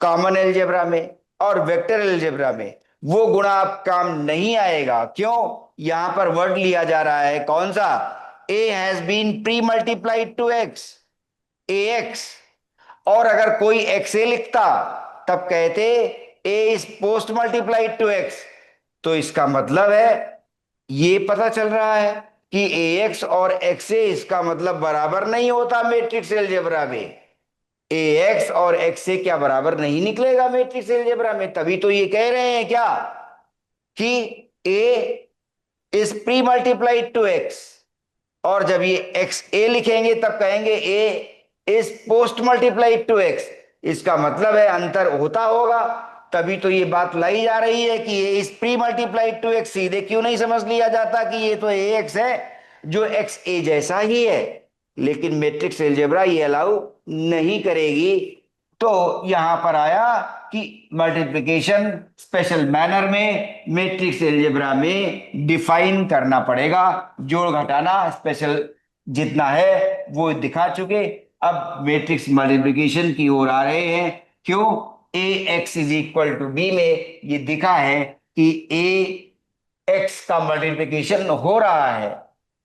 कॉमन अलजेब्रा में और वेक्टर अलजेब्रा में, वो गुणा अब काम नहीं आएगा। क्यों? यहां पर वर्ड लिया जा रहा है कौन सा? A has been pre multiplied to X, A X. और अगर कोई एक्स ए लिखता तब कहते A is post multiplied to x. तो इसका मतलब है, ये पता चल रहा है कि ए एक्स और एक्स ए इसका मतलब बराबर नहीं होता मैट्रिक्स अलजेब्रा में। ए एक्स और एक्स ए क्या बराबर नहीं निकलेगा मैट्रिक्स अलजेब्रा में? तभी तो ये कह रहे हैं क्या कि A is pre multiplied to X. और जब ये एक्स ए लिखेंगे तब कहेंगे A is post multiplied to X. इसका मतलब है अंतर होता होगा। तभी तो ये बात लाई जा रही है कि A is pre multiplied to X. सीधे क्यों नहीं समझ लिया जाता कि ये तो ए एक्स है जो एक्स ए जैसा ही है? लेकिन मैट्रिक्स अलजेब्रा ये अलाउ नहीं करेगी। तो यहां पर आया कि मल्टीप्लिकेशन स्पेशल मैनर में मैट्रिक्स अलजेब्रा में डिफाइन करना पड़ेगा। जोड़ घटाना स्पेशल जितना है वो दिखा चुके। अब मैट्रिक्स मल्टीप्लिकेशन की ओर आ रहे हैं। क्यों? A x is equal to B में ये दिखा है कि ए एक्स का मल्टीप्लिकेशन हो रहा है,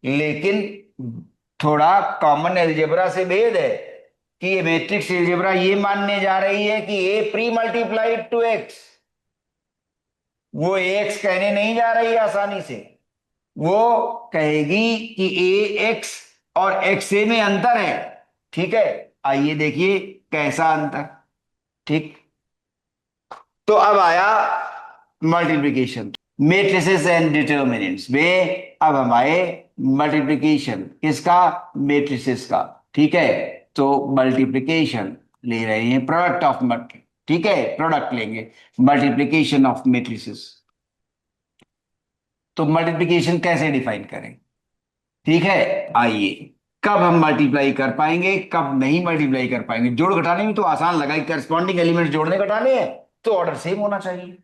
लेकिन थोड़ा कॉमन अलजेब्रा से भेद है कि ये मैट्रिक्स अलजेब्रा ये मानने जा रही है कि ए प्री मल्टीप्लाइड टू एक्स। वो एक्स कहने नहीं जा रही आसानी से। वो कहेगी कि ए एक्स और एक्स ए में अंतर है। ठीक है, आइए देखिए कैसा अंतर। ठीक, तो अब आया मल्टीप्लिकेशन मैट्रिसेस एंड डिटर्मिनेंट्स में। अब हम आए मल्टीप्लिकेशन किसका? मैट्रिसेस का। ठीक है, तो मल्टीप्लिकेशन ले रहे हैं प्रोडक्ट ऑफ मल्टी। ठीक है, प्रोडक्ट लेंगे मल्टीप्लिकेशन ऑफ मैट्रिसेस। तो मल्टीप्लिकेशन कैसे डिफाइन करें? ठीक है, आइए कब हम मल्टीप्लाई कर पाएंगे, कब नहीं मल्टीप्लाई कर पाएंगे। जोड़ घटाने में तो आसान लगा, करस्पॉन्डिंग एलिमेंट जोड़ने घटाने हैं तो ऑर्डर सेम होना चाहिए।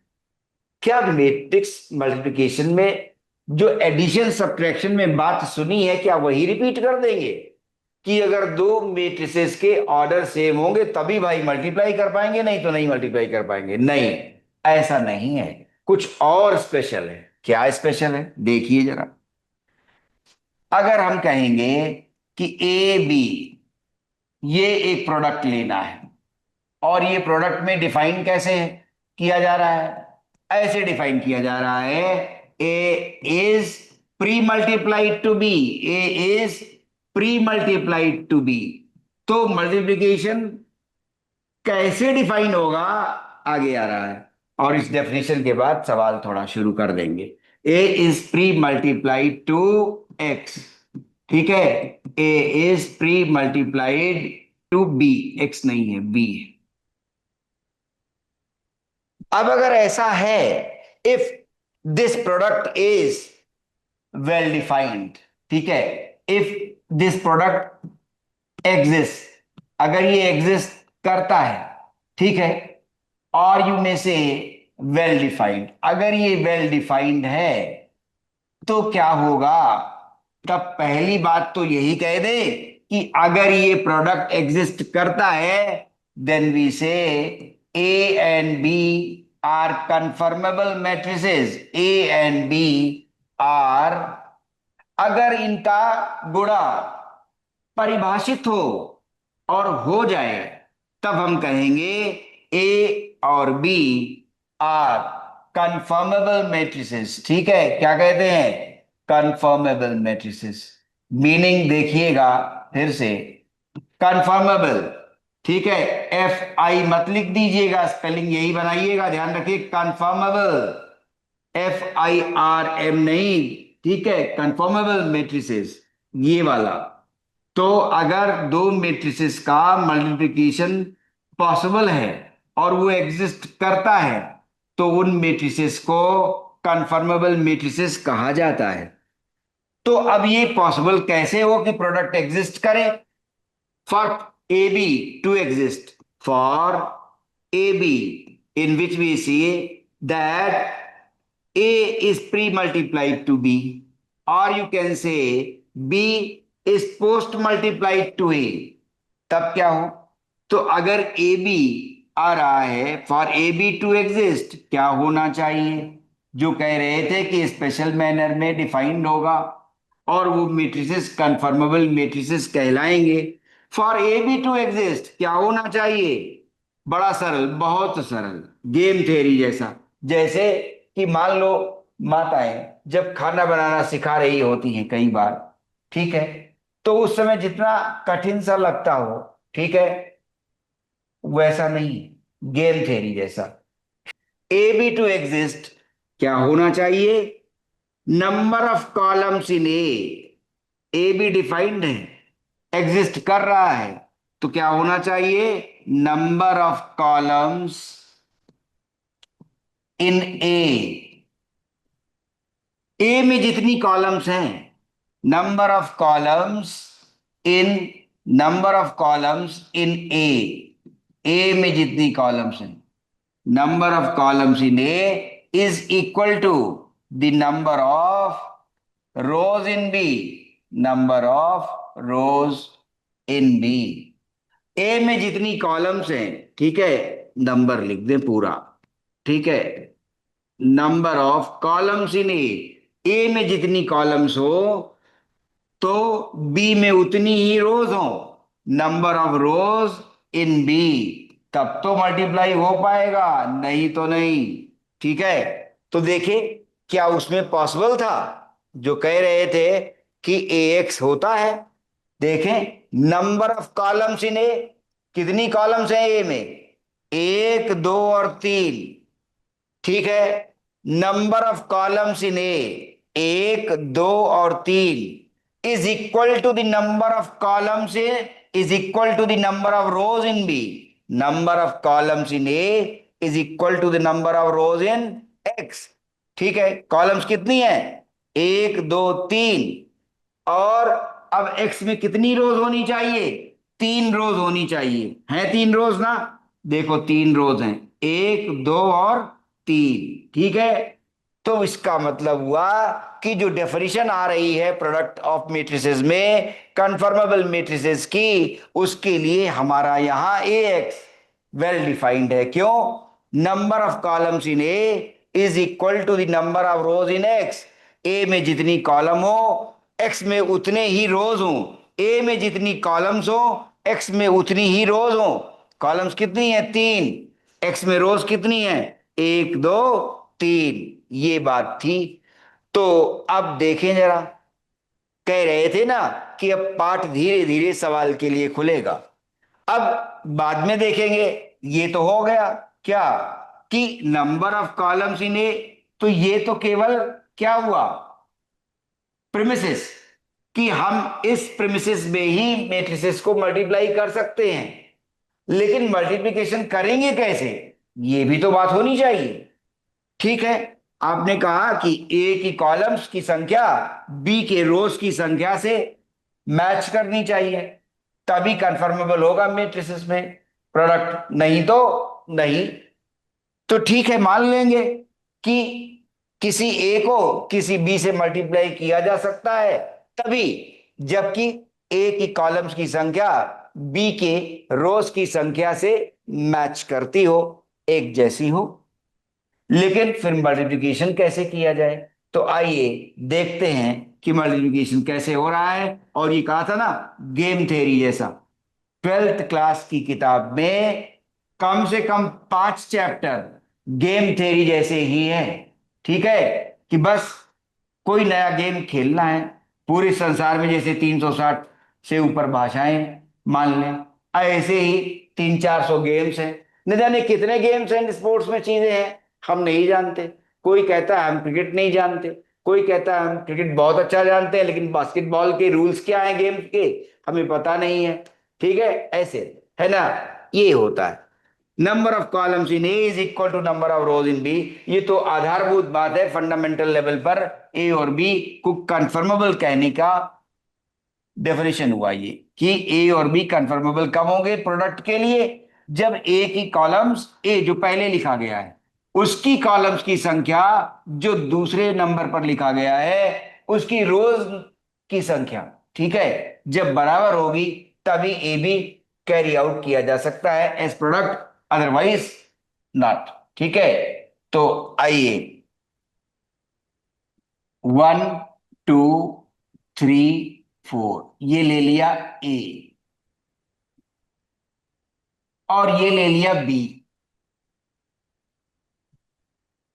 क्या मैट्रिक्स मल्टीप्लिकेशन में जो एडिशन सब्ट्रैक्शन में बात सुनी है, क्या वही रिपीट कर देंगे कि अगर दो मैट्रिसेस के ऑर्डर सेम होंगे तभी भाई मल्टीप्लाई कर पाएंगे, नहीं तो नहीं मल्टीप्लाई कर पाएंगे? नहीं, ऐसा नहीं है, कुछ और स्पेशल है। क्या स्पेशल है देखिए जरा। अगर हम कहेंगे कि ए बी, ये एक प्रोडक्ट लेना है, और ये प्रोडक्ट में डिफाइन कैसे किया जा रहा है, ऐसे डिफाइन किया जा रहा है, A is pre multiplied to B, A is pre multiplied to B. तो मल्टीप्लिकेशन कैसे डिफाइन होगा आगे आ रहा है, और इस डेफिनेशन के बाद सवाल थोड़ा शुरू कर देंगे। A is pre multiplied to X, ठीक है, A is pre multiplied to B, X नहीं है बी है। अब अगर ऐसा है, if this product is well defined, ठीक है, इफ दिस प्रोडक्ट एग्जिस्ट, अगर ये एग्जिस्ट करता है, ठीक है, और यू में से वेल डिफाइंड, अगर ये वेल डिफाइंड है तो क्या होगा? तब पहली बात तो यही कह दे कि अगर ये प्रोडक्ट एग्जिस्ट करता है, then we say A and B are conformable matrices, A and B are, अगर इनका गुणा परिभाषित हो और हो जाए, तब हम कहेंगे ए और बी आर कंफर्मेबल मैट्रिसेस। ठीक है, क्या कहते हैं? Confirmable matrices. मीनिंग देखिएगा फिर से, कंफर्मेबल, ठीक है, एफ आई मत लिख दीजिएगा, स्पेलिंग यही बनाइएगा, ध्यान रखिए, conformable, F I R M नहीं, ठीक है, कंफर्मेबल मैट्रिसेस, ये वाला। तो अगर दो मैट्रिसेस का मल्टीप्लिकेशन पॉसिबल है और वो एग्जिस्ट करता है, तो उन मैट्रिसेस को कंफर्मेबल मैट्रिसेस कहा जाता है। तो अब ये पॉसिबल कैसे हो कि प्रोडक्ट एग्जिस्ट करे? For A B to exist, for A B in which we see that A is pre-multiplied to B, or you can say B is post-multiplied to A, तब क्या हो? तो अगर ए बी आ रहा है, for A B to exist, क्या होना चाहिए? जो कह रहे थे कि स्पेशल मैनर में डिफाइंड होगा और वो मैट्रिसेस कंफर्मेबल मैट्रिसेस कहलाएंगे। For A B to exist क्या होना चाहिए? बड़ा सरल, बहुत सरल, गेम थ्योरी जैसा। जैसे कि मान लो माताएं जब खाना बनाना सिखा रही होती हैं कई बार, ठीक है, तो उस समय जितना कठिन सा लगता हो, ठीक है, वैसा नहीं, गेम थ्योरी जैसा। ए बी टू एग्जिस्ट क्या होना चाहिए? Number of columns in A B defined है, एग्जिस्ट कर रहा है, तो क्या होना चाहिए? Number of columns in A में जितनी कॉलम्स हैं, number of columns in, number of columns in A में जितनी कॉलम्स हैं, number of columns in A is equal to the number of rows in B, number of rows in B. A में जितनी columns हैं, ठीक है, number लिख दें पूरा, ठीक है, number of columns in A में जितनी कॉलम्स हो तो बी में उतनी ही रोज हो, number of rows in B, तब तो मल्टीप्लाई हो पाएगा, नहीं तो नहीं। ठीक है, तो देखिए क्या उसमें पॉसिबल था जो कह रहे थे कि ए एक्स होता है? देखें नंबर ऑफ कॉलम्स इन ए, कितनी कॉलम्स हैं ए में? एक, दो और तीन, ठीक है, number of columns in A एक, दो और तीन is equal to the number of columns is equal to the number of rows in B, number of columns in A is equal to the number of rows in X. ठीक है, columns कितनी है? एक, दो, तीन, और अब x में कितनी रोज होनी चाहिए? 3 रोज होनी चाहिए, है 3 रोज ना? देखो 3 रोज हैं, 1, 2 और 3, ठीक है। तो इसका मतलब हुआ कि जो डेफिनेशन आ रही है प्रोडक्ट ऑफ मैट्रिसेस में, कंफर्मेबल मैट्रिसेस की, उसके लिए हमारा यहां ए एक्स वेल डिफाइंड है। क्यों? Number of columns in A is equal to the number of rows in X. A में जितनी कॉलम हो, एक्स में उतने ही रोज हो। ए में जितनी कॉलम्स हो, एक्स में उतनी ही रोज हो। कॉलम्स कितनी है? 3। एक्स में रोज कितनी है? 1, 2, 3। ये बात थी। तो अब देखें जरा, कह रहे थे ना कि अब पाठ धीरे धीरे सवाल के लिए खुलेगा। अब बाद में देखेंगे। ये तो हो गया क्या कि नंबर ऑफ कॉलम्स इन ए, तो ये तो केवल क्या हुआ? प्रीमिसेस, कि हम इस प्रीमिसेस में ही मैट्रिसेस को मल्टीप्लाई कर सकते हैं। लेकिन मल्टीप्लिकेशन करेंगे कैसे, ये भी तो बात होनी चाहिए। ठीक है, आपने कहा कि ए की कॉलम्स की संख्या बी के रोज की संख्या से मैच करनी चाहिए, तभी कंफर्मेबल होगा मैट्रिसेस में प्रोडक्ट, नहीं तो नहीं। तो ठीक है, मान लेंगे कि किसी ए को किसी बी से मल्टीप्लाई किया जा सकता है तभी जबकि ए की कॉलम्स की संख्या बी के रोज की संख्या से मैच करती हो, एक जैसी हो। लेकिन फिर मल्टीप्लिकेशन कैसे किया जाए? तो आइए देखते हैं कि मल्टीप्लिकेशन कैसे हो रहा है। और ये कहा था ना, गेम थ्योरी जैसा। 12th क्लास की किताब में कम से कम 5 चैप्टर गेम थ्योरी जैसे ही हैं। ठीक है, कि बस कोई नया गेम खेलना है। पूरे संसार में जैसे 360 से ऊपर भाषाएं मान लें, ऐसे ही 300-400 गेम्स हैं। न जाने कितने गेम्स हैं, स्पोर्ट्स में चीजें हैं, हम नहीं जानते। कोई कहता है हम क्रिकेट नहीं जानते, कोई कहता है हम क्रिकेट बहुत अच्छा जानते हैं, लेकिन बास्केटबॉल के रूल्स क्या हैं गेम्स के, हमें पता नहीं है। ठीक है, ऐसे है ना, ये होता है। Number of columns in A is equal to number of rows in B. ये तो आधारभूत बात है, फंडामेंटल लेवल पर ए और बी को कंफर्मेबल कहने का डेफिनेशन हुआ ये, कि ए और बी कंफर्मेबल कब होंगे प्रोडक्ट के लिए? जब ए की कॉलम्स, ए जो पहले लिखा गया है उसकी कॉलम्स की संख्या जो दूसरे नंबर पर लिखा गया है उसकी रोज की संख्या, ठीक है, जब बराबर होगी तभी ए बी कैरी आउट किया जा सकता है एज प्रोडक्ट, अदरवाइज नॉट। ठीक है, तो आइए, 1, 2, 3, 4 ये ले लिया ए, और ये ले लिया बी।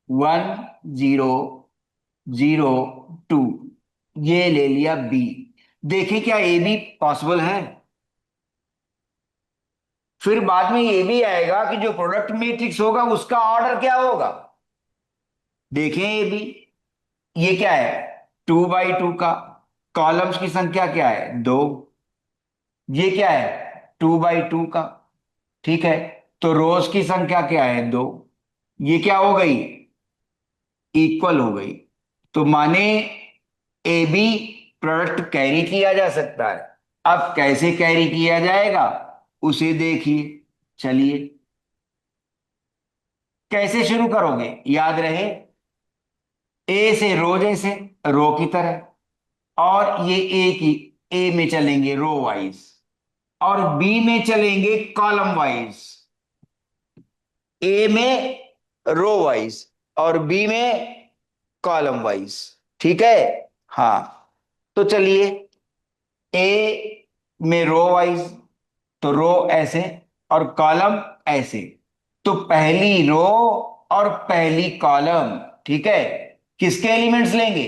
1, 0, 0, 2 ये ले लिया बी। देखें क्या ए बी पॉसिबल है? फिर बाद में ये भी आएगा कि जो प्रोडक्ट मैट्रिक्स होगा उसका ऑर्डर क्या होगा। देखें ए बी, ये क्या है? 2 बाई 2 का, कॉलम्स की संख्या क्या है? 2। ये क्या है? 2 बाई 2 का, ठीक है। तो रोज की संख्या क्या है? 2। ये क्या हो गई? इक्वल हो गई। तो माने ए बी प्रोडक्ट कैरी किया जा सकता है। अब कैसे कैरी किया जाएगा उसे देखिए। चलिए, कैसे शुरू करोगे? याद रहे, ए से रो, जैसे रो की तरह, और ये ए की, ए में चलेंगे रो वाइज और बी में चलेंगे कॉलम वाइज। ए में रो वाइज और बी में कॉलम वाइज, ठीक है। हाँ, तो चलिए, ए में रो वाइज, तो रो ऐसे और कॉलम ऐसे। तो पहली रो और पहली कॉलम, ठीक है, किसके एलिमेंट्स लेंगे?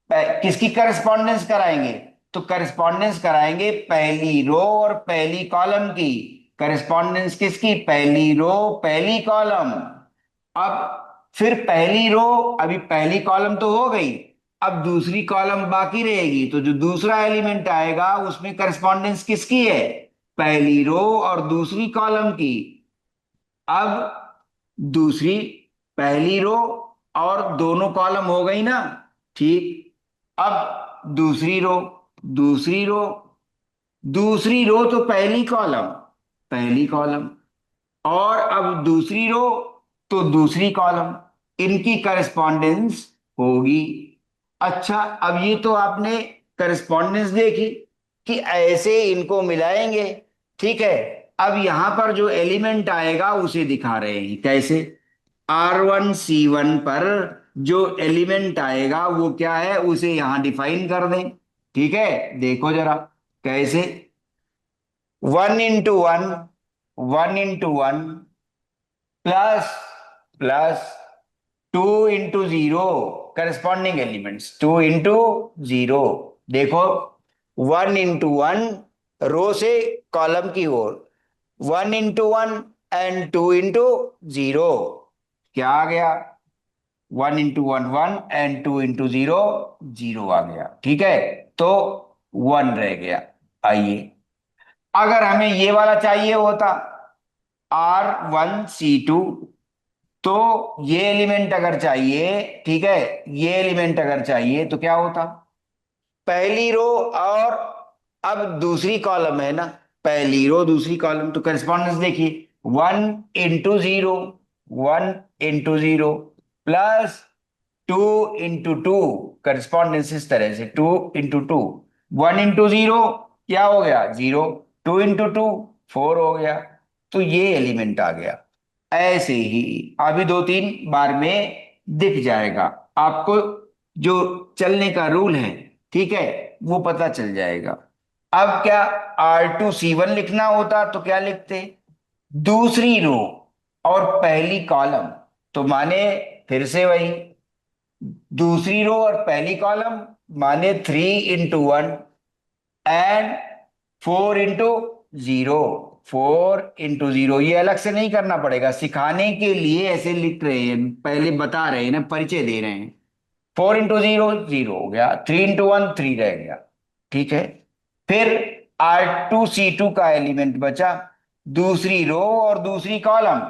किसकी करस्पॉन्डेंस कराएंगे? तो करस्पॉन्डेंस कराएंगे पहली रो और पहली कॉलम की। करस्पॉन्डेंस किसकी? पहली रो पहली कॉलम। अब फिर पहली रो, अभी पहली कॉलम तो हो गई, अब दूसरी कॉलम बाकी रहेगी, तो जो दूसरा एलिमेंट आएगा उसमें करस्पॉन्डेंस किसकी है? पहली रो और दूसरी कॉलम की। अब दूसरी, पहली रो और दोनों कॉलम हो गई ना, ठीक। अब दूसरी रो, दूसरी रो तो पहली कॉलम, और अब दूसरी रो तो दूसरी कॉलम, इनकी करस्पॉन्डेंस होगी। अच्छा, अब ये तो आपने करस्पॉन्डेंस देखी कि ऐसे इनको मिलाएंगे, ठीक है। अब यहां पर जो एलिमेंट आएगा उसे दिखा रहे हैं कैसे। R1C1 पर जो एलिमेंट आएगा वो क्या है, उसे यहां डिफाइन कर दें। ठीक है, देखो जरा कैसे। 1 into 1, 1 into 1 plus 2 into 0, corresponding elements 2 into 0। देखो, 1 into 1 रो से कॉलम की ओर, 1 into 1 एंड 2 into 0, क्या आ गया? 1 into 1 1 एंड 2 into 0 0 आ गया। ठीक है, तो 1 रह गया। आइए, अगर हमें ये वाला चाहिए होता, R1C2, तो ये एलिमेंट अगर चाहिए, ठीक है, ये एलिमेंट अगर चाहिए तो क्या होता? पहली रो और अब दूसरी कॉलम है ना, पहली रो दूसरी कॉलम, तो करस्पॉन्डेंस देखिए, 1 into 0, 1 into 0 plus 2 into 2, correspondence इस तरह से 2 into 2, 1 into 0 क्या हो गया? 0, 2 into 2 4 हो गया। तो ये एलिमेंट आ गया। ऐसे ही अभी 2-3 बार में दिख जाएगा आपको, जो चलने का रूल है, ठीक है, वो पता चल जाएगा। अब क्या, R2C1 लिखना होता तो क्या लिखते? दूसरी रो और पहली कॉलम, तो माने फिर से वही, दूसरी रो और पहली कॉलम माने 3 into 1 एंड 4 into 0, 4 into 0। ये अलग से नहीं करना पड़ेगा, सिखाने के लिए ऐसे लिख रहे हैं, पहले बता रहे हैं ना, परिचय दे रहे हैं। 4 into 0 0 हो गया, 3 into 1 3 रह गया। ठीक है, फिर R2C2 का एलिमेंट बचा, दूसरी रो और दूसरी कॉलम,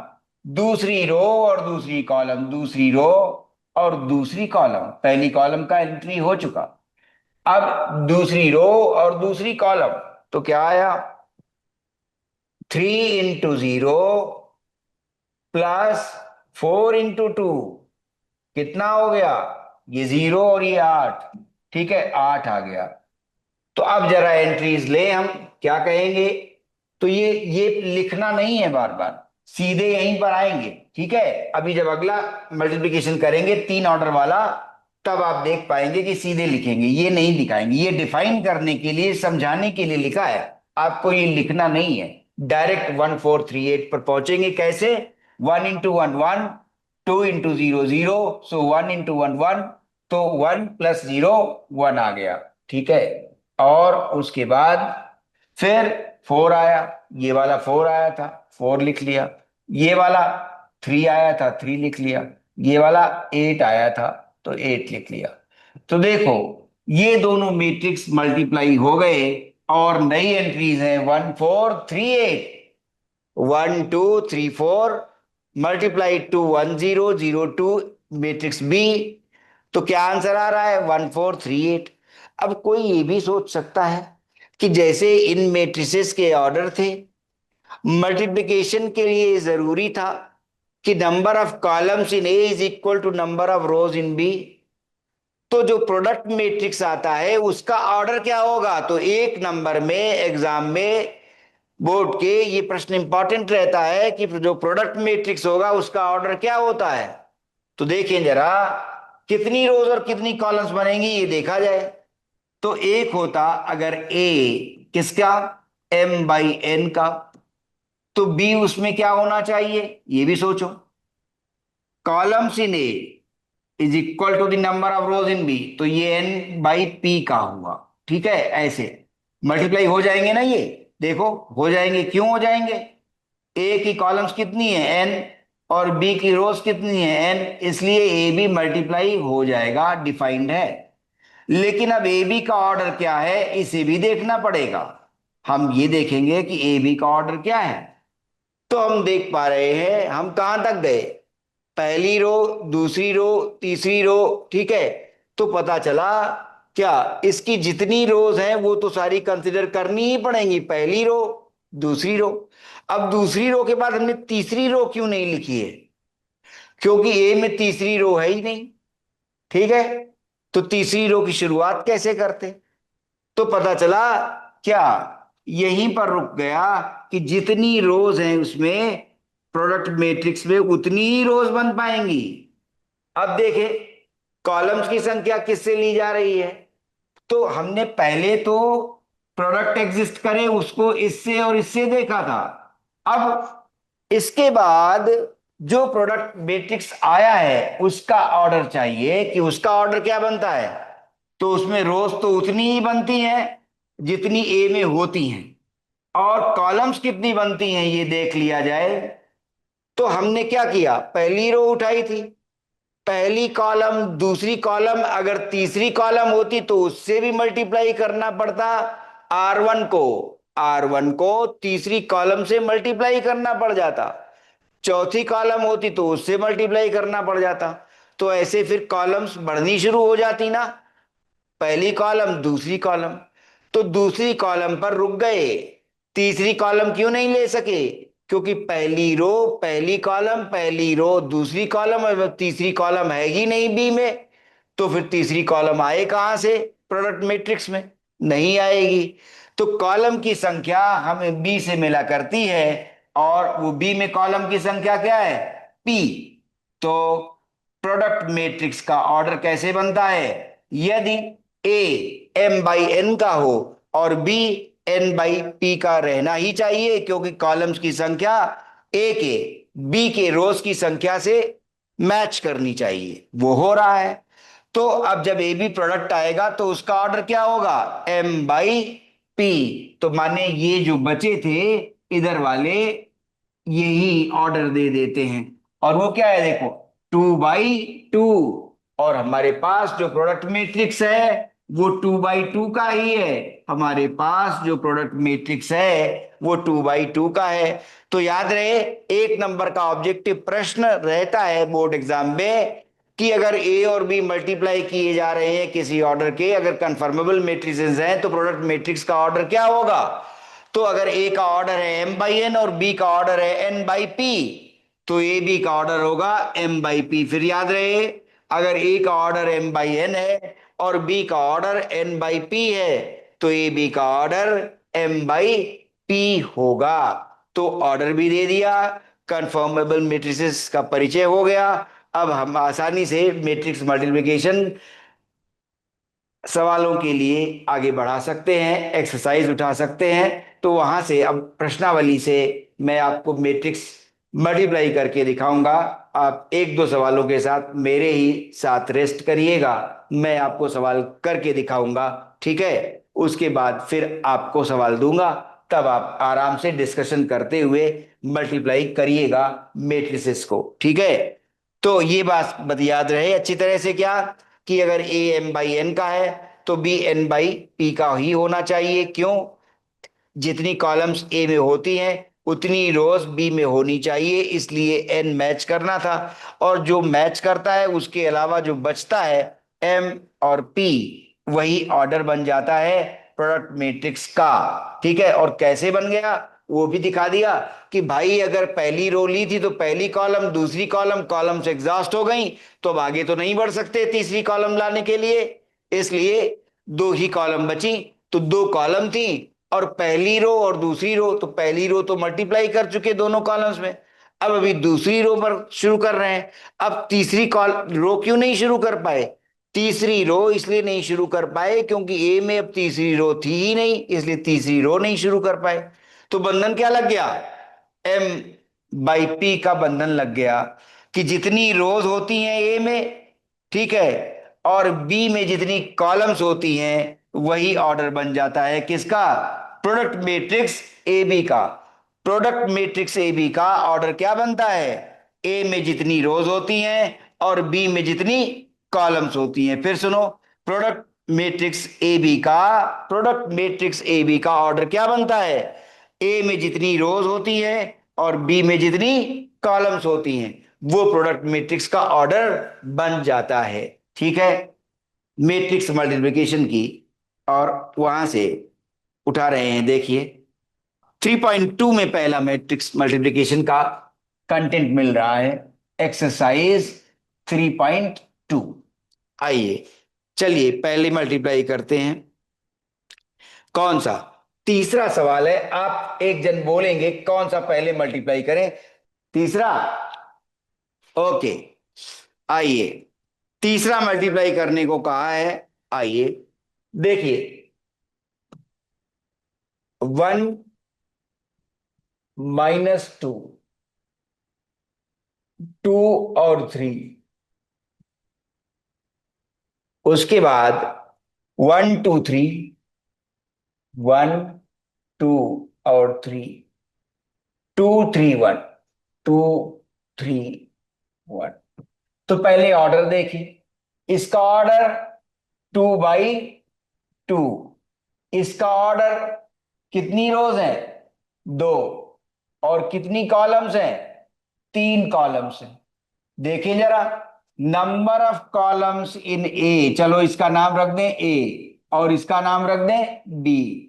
दूसरी रो और दूसरी कॉलम, दूसरी रो और दूसरी कॉलम, पहली कॉलम का एंट्री हो चुका। अब दूसरी रो और दूसरी कॉलम, तो क्या आया? 3 into 0 प्लस 4 into 2, कितना हो गया? ये 0 और ये 8, ठीक है, 8 आ गया। तो अब जरा एंट्रीज ले हम, क्या कहेंगे? तो ये लिखना नहीं है बार बार, सीधे यहीं पर आएंगे। ठीक है, अभी जब अगला मल्टीप्लिकेशन करेंगे 3 ऑर्डर वाला, तब आप देख पाएंगे कि सीधे लिखेंगे, ये नहीं दिखाएंगे। ये डिफाइन करने के लिए, समझाने के लिए लिखा है, आपको ये लिखना नहीं है। डायरेक्ट 1438 पर पहुंचेंगे कैसे? 1 into 1 1, 2 into 0 0, सो 1 into 1 1, तो 1 + 0 1 आ गया। ठीक है, और उसके बाद फिर 4 आया, ये वाला 4 आया था, 4 लिख लिया। ये वाला 3 आया था, 3 लिख लिया। ये वाला 8 आया था, तो 8 लिख लिया। तो देखो, ये दोनों मैट्रिक्स मल्टीप्लाई हो गए और नई एंट्रीज हैं 1438, 1234 मल्टीप्लाई टू 1002 मैट्रिक्स बी। तो क्या आंसर आ रहा है? 1438। अब कोई ये भी सोच सकता है कि जैसे इन मैट्रिसेस के ऑर्डर थे, मल्टीप्लिकेशन के लिए जरूरी था कि number of columns in A is equal to number of rows in B, तो जो प्रोडक्ट मैट्रिक्स आता है उसका ऑर्डर क्या होगा? तो एक नंबर में एग्जाम में बोर्ड के ये प्रश्न इंपॉर्टेंट रहता है कि जो प्रोडक्ट मैट्रिक्स होगा उसका ऑर्डर क्या होता है। तो देखें जरा, कितनी रोज और कितनी कॉलम्स बनेंगी ये देखा जाए। तो एक होता अगर ए किसका, M/N का, तो बी उसमें क्या होना चाहिए, ये भी सोचो। Columns in A is equal to the number of rows in B, तो ये N/P का हुआ। ठीक है, ऐसे मल्टीप्लाई हो जाएंगे ना ये, देखो हो जाएंगे। क्यों हो जाएंगे? ए की कॉलम्स कितनी है? N, और बी की रोज कितनी है? N, इसलिए ए बी मल्टीप्लाई हो जाएगा, डिफाइंड है। लेकिन अब ए बी का ऑर्डर क्या है, इसे भी देखना पड़ेगा। हम ये देखेंगे कि ए बी का ऑर्डर क्या है। तो हम देख पा रहे हैं, हम कहां तक गए? पहली रो, दूसरी रो, तीसरी रो, ठीक है। तो पता चला क्या इसकी जितनी रोज हैं वो तो सारी कंसिडर करनी ही पड़ेंगी, पहली रो, दूसरी रो। अब दूसरी रो के बाद हमने तीसरी रो क्यों नहीं लिखी है? क्योंकि ए में तीसरी रो है ही नहीं। ठीक है, तो तीसरी रो की शुरुआत कैसे करते? तो पता चला क्या, यहीं पर रुक गया कि जितनी रोज हैं उसमें, प्रोडक्ट मैट्रिक्स में उतनी ही रोज बन पाएंगी। अब देखें, कॉलम्स की संख्या किससे ली जा रही है? तो हमने पहले तो प्रोडक्ट एग्जिस्ट करे उसको इससे और इससे देखा था। अब इसके बाद जो प्रोडक्ट मैट्रिक्स आया है उसका ऑर्डर चाहिए कि उसका ऑर्डर क्या बनता है। तो उसमें रोज तो उतनी ही बनती हैं जितनी ए में होती हैं, और कॉलम्स कितनी बनती हैं ये देख लिया जाए। तो हमने क्या किया, पहली रो उठाई थी, पहली कॉलम दूसरी कॉलम अगर तीसरी कॉलम होती तो उससे भी मल्टीप्लाई करना पड़ता। आर वन को तीसरी कॉलम से मल्टीप्लाई करना पड़ जाता, चौथी कॉलम होती तो उससे मल्टीप्लाई करना पड़ जाता। तो ऐसे फिर कॉलम्स बढ़नी शुरू हो जाती ना, पहली कॉलम दूसरी कॉलम। तो दूसरी कॉलम पर रुक गए, तीसरी कॉलम क्यों नहीं ले सके? क्योंकि पहली रो पहली कॉलम, पहली रो दूसरी कॉलम, और तीसरी कॉलम है ही नहीं बी में। तो फिर तीसरी कॉलम आए कहां से प्रोडक्ट मैट्रिक्स में? नहीं आएगी। तो कॉलम की संख्या हमें बी से मिला करती है, और वो बी में कॉलम की संख्या क्या है, पी। तो प्रोडक्ट मैट्रिक्स का ऑर्डर कैसे बनता है? यदि ए एम बाई एन का हो और बी एन बाई पी का रहना ही चाहिए, क्योंकि कॉलम्स की संख्या ए के बी के रोज की संख्या से मैच करनी चाहिए, वो हो रहा है। तो अब जब ए बी प्रोडक्ट आएगा तो उसका ऑर्डर क्या होगा, एम बाई पी। तो माने ये जो बचे थे इधर वाले, यही ऑर्डर दे देते हैं। और वो क्या है देखो, 2/2। और हमारे पास जो प्रोडक्ट मैट्रिक्स है वो 2/2 का ही है। हमारे पास जो प्रोडक्ट मैट्रिक्स है वो 2/2 का है। तो याद रहे, एक नंबर का ऑब्जेक्टिव प्रश्न रहता है बोर्ड एग्जाम में कि अगर ए और बी मल्टीप्लाई किए जा रहे हैं किसी ऑर्डर के, अगर कंफर्मेबल मैट्रिसेस हैं तो प्रोडक्ट मैट्रिक्स का ऑर्डर क्या होगा। तो अगर ए का ऑर्डर है एम बाई एन और बी का ऑर्डर है एन बाई पी, तो ए बी का ऑर्डर होगा एम बाई पी। फिर याद रहे, अगर ए का ऑर्डर एम बाई एन है और बी का ऑर्डर एन बाई पी है, तो ए बी का ऑर्डर एम बाई पी होगा। तो ऑर्डर भी दे दिया, कंफर्मेबल मैट्रिसेस का परिचय हो गया। अब हम आसानी से मैट्रिक्स मल्टीप्लिकेशन सवालों के लिए आगे बढ़ा सकते हैं, एक्सरसाइज उठा सकते हैं। तो वहां से अब प्रश्नावली से मैं आपको मैट्रिक्स मल्टीप्लाई करके दिखाऊंगा। आप एक दो सवालों के साथ मेरे ही साथ रेस्ट करिएगा, मैं आपको सवाल करके दिखाऊंगा, ठीक है। उसके बाद फिर आपको सवाल दूंगा, तब आप आराम से डिस्कशन करते हुए मल्टीप्लाई करिएगा मैट्रिसेस को, ठीक है। तो ये बात याद रहे अच्छी तरह से, क्या कि अगर ए एम बाई एन का है तो बी एन बाई पी का ही होना चाहिए। क्यों? जितनी कॉलम्स ए में होती हैं उतनी रोज बी में होनी चाहिए, इसलिए एन मैच करना था। और जो मैच करता है उसके अलावा जो बचता है एम और पी, वही ऑर्डर बन जाता है प्रोडक्ट मैट्रिक्स का, ठीक है। और कैसे बन गया वो भी दिखा दिया कि भाई अगर पहली रो ली थी तो पहली कॉलम दूसरी कॉलम, कॉलम्स एग्जॉस्ट हो गई, तो अब आगे तो नहीं बढ़ सकते तीसरी कॉलम लाने के लिए, इसलिए दो ही कॉलम बची। तो दो कॉलम थी और पहली रो और दूसरी रो, तो पहली रो तो मल्टीप्लाई कर चुके दोनों कॉलम्स में, अब अभी दूसरी रो पर शुरू कर रहे हैं। अब तीसरी कॉल रो क्यों नहीं शुरू कर पाए? तीसरी रो इसलिए नहीं शुरू कर पाए क्योंकि ए में अब तीसरी रो थी ही नहीं, इसलिए तीसरी रो नहीं शुरू कर पाए। तो बंधन क्या लग गया, एम बाई पी का बंधन लग गया कि जितनी रोज होती हैं ए में, ठीक है, और बी में जितनी कॉलम्स होती हैं वही ऑर्डर बन जाता है किसका, प्रोडक्ट मैट्रिक्स ए बी का। प्रोडक्ट मैट्रिक्स ए बी का ऑर्डर क्या बनता है, ए में जितनी रोज होती हैं और बी में जितनी कॉलम्स होती हैं। फिर सुनो, प्रोडक्ट मैट्रिक्स ए बी का, प्रोडक्ट मैट्रिक्स ए बी का ऑर्डर क्या बनता है, ए में जितनी रोज होती हैं और बी में जितनी कॉलम्स होती हैं, वो प्रोडक्ट मैट्रिक्स का ऑर्डर बन जाता है, ठीक है। मैट्रिक्स मल्टीप्लिकेशन की, और वहां से उठा रहे हैं। देखिए 3.2 में पहला मैट्रिक्स मल्टीप्लिकेशन का कंटेंट मिल रहा है, एक्सरसाइज 3.2। आइए चलिए पहले मल्टीप्लाई करते हैं। कौन सा? तीसरा सवाल है। आप एक जन बोलेंगे कौन सा पहले मल्टीप्लाई करें? तीसरा। ओके, आइए तीसरा मल्टीप्लाई करने को कहा है। आइए देखिए, 1 - 2, 2 और 3, उसके बाद 1 2 3, 1 2 और 3, 2 3 1, 2 3 1। तो पहले ऑर्डर देखिए, इसका ऑर्डर 2/2, इसका ऑर्डर कितनी रोज है? 2। और कितनी कॉलम्स हैं? 3 कॉलम्स हैं। देखिए जरा, नंबर ऑफ कॉलम्स इन ए, चलो इसका नाम रख दें ए और इसका नाम रख दें B.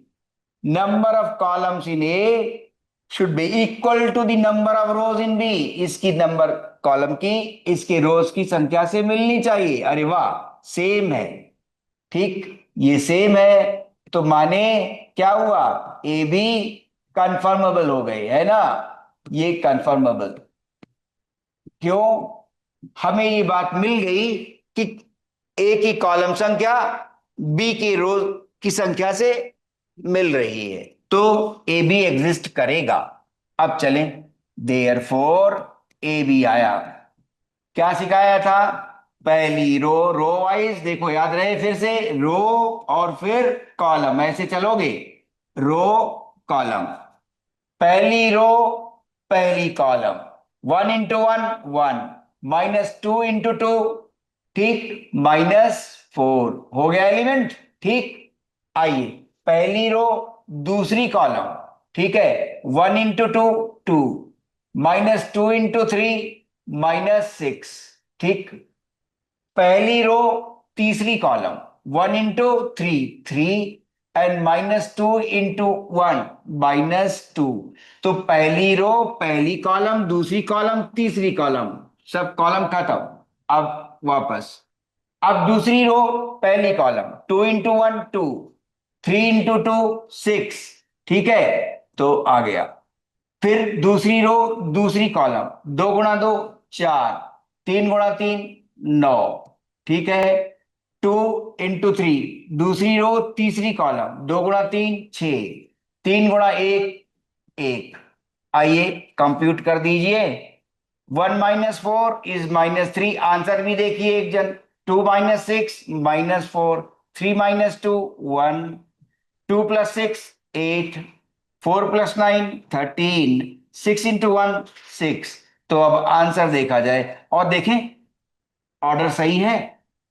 Number of columns in A should be equal to the number of rows in B. इसकी नंबर कॉलम की इसके रोज की संख्या से मिलनी चाहिए। अरे वाह, सेम है। ठीक, ये सेम है, तो माने क्या हुआ? ए बी कंफर्मेबल हो गए, है ना? ये कंफर्मेबल क्यों? हमें ये बात मिल गई कि ए की कॉलम संख्या बी की रो की संख्या से मिल रही है, तो ए बी एग्जिस्ट करेगा। अब चलें, देयरफॉर ए बी आया। क्या सिखाया था? पहली रो, रो वाइज देखो, याद रहे फिर से, रो और फिर कॉलम, ऐसे चलोगे, रो कॉलम, पहली रो पहली कॉलम, 1 × 1 1, -2 × 2, ठीक, -4 हो गया एलिमेंट। ठीक, आइए पहली रो दूसरी कॉलम, ठीक है, 1 × 2 2, -2 × 3 -6, ठीक, पहली रो तीसरी कॉलम, 1 × 3 3, एंड -2 × 1 -2। तो पहली रो पहली कॉलम दूसरी कॉलम तीसरी कॉलम, सब कॉलम खत्म। अब वापस, अब दूसरी रो पहली कॉलम, 2 × 1 2, 3 × 2 6, ठीक है, तो आ गया। फिर दूसरी रो दूसरी कॉलम, 2 × 2 4, 3 × 3 9, ठीक है, 2 × 3 दूसरी रो तीसरी कॉलम, 2 × 3 6, 3 × 1 1। आइए कंप्यूट कर दीजिए। 1 - 4 = -3। आंसर भी देखिए एक जन, 2 - 6 -4, 3 - 2 1, 2 + 6 8, 4 + 9 13, 6 × 1 6। तो अब आंसर देखा जाए और देखें ऑर्डर सही है।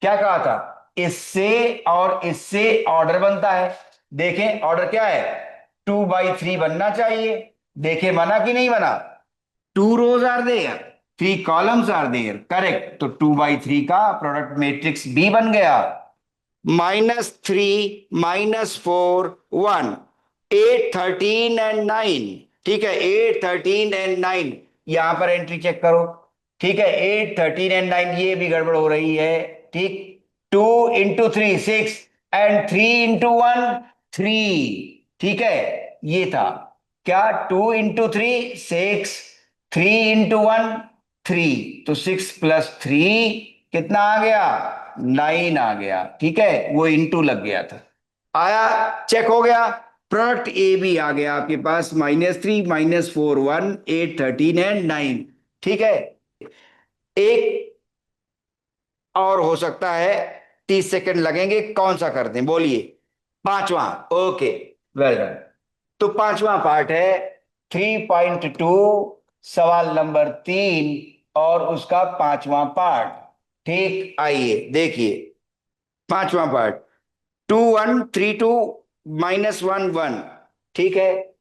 क्या कहा था? इससे और इससे ऑर्डर बनता है। देखें ऑर्डर क्या है? 2/3 बनना चाहिए। देखें बना कि नहीं बना? 2 rows are there, 3 columns are there, correct. तो 2/3 का प्रोडक्ट मैट्रिक्स बी बन गया। -3 -4 1, 8 13 एंड 9, ठीक है, 8 13 एंड 9, यहां पर एंट्री चेक करो, ठीक है, 8 13 एंड 9, ये भी गड़बड़ हो रही है, ठीक। 2 × 3 6, एंड 3 × 1 3, ठीक है, ये था क्या? 2 × 3 6, 3 × 1 3, तो 6 + 3 कितना आ गया? 9 आ गया, ठीक है, वो इंटू लग गया था। आया, चेक हो गया, प्रोडक्ट ए बी आ गया आपके पास, -3 -4 1, 8 13 एंड 9, ठीक है। एक और हो सकता है, 30 सेकंड लगेंगे, कौन सा कर दें बोलिए? पांचवा, ओके, वेल डन। तो पांचवा पार्ट है 3.2, सवाल नंबर 3 और उसका पांचवा पार्ट। ठीक, आइए देखिए पांचवा पार्ट, 2 1 3 2 -1 1, ठीक है,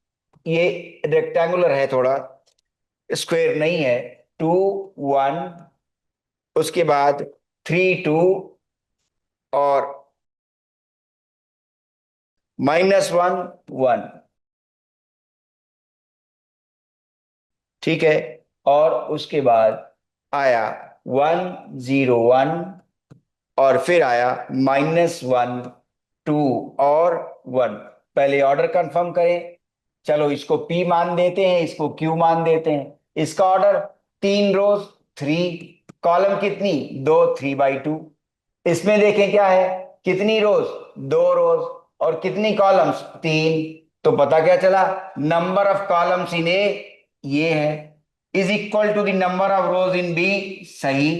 ये रेक्टेंगुलर है थोड़ा, स्क्वायर नहीं है। 2 1, उसके बाद 3 2 और -1 1, ठीक है। और उसके बाद आया 1 0 1, और फिर आया -1 2 और 1। पहले ऑर्डर कंफर्म करें। चलो इसको P मान देते हैं, इसको Q मान देते हैं। इसका ऑर्डर 3 रोज 3, कॉलम कितनी 2, 3/2। इसमें देखें क्या है, कितनी रोज 2 रोज, और कितनी कॉलम्स 3। तो पता क्या चला, number of columns in A ये है, is equal to the number of rows in B. सही।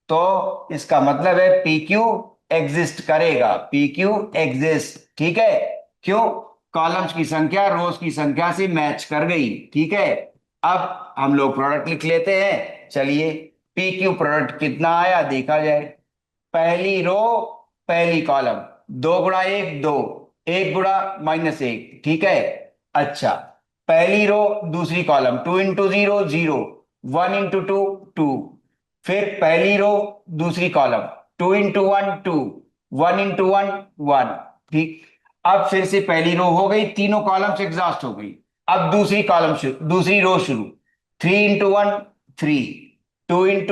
तो इसका मतलब है पी क्यू एग्जिस्ट करेगा, पी क्यू एग्जिस्ट। ठीक है, क्यों, कॉलम्स की संख्या रोज की संख्या से मैच कर गई। ठीक है, अब हम लोग प्रोडक्ट लिख लेते हैं। चलिए, पी क्यू प्रोडक्ट कितना आया देखा जाए। पहली रो पहली कॉलम, 2 गुणा 1 2, 1 गुणा -1, ठीक है। अच्छा, पहली रो दूसरी कॉलम, 2 × 0 0, 1 × 2 2। फिर पहली रो दूसरी कॉलम, 2 × 1 2, 1 × 1 1, ठीक। अब फिर से पहली रो हो गई, तीनों कॉलम्स एग्जॉस्ट हो गई। अब दूसरी कॉलम शुरू, दूसरी रो शुरू, 3 × 1 3, 2 ×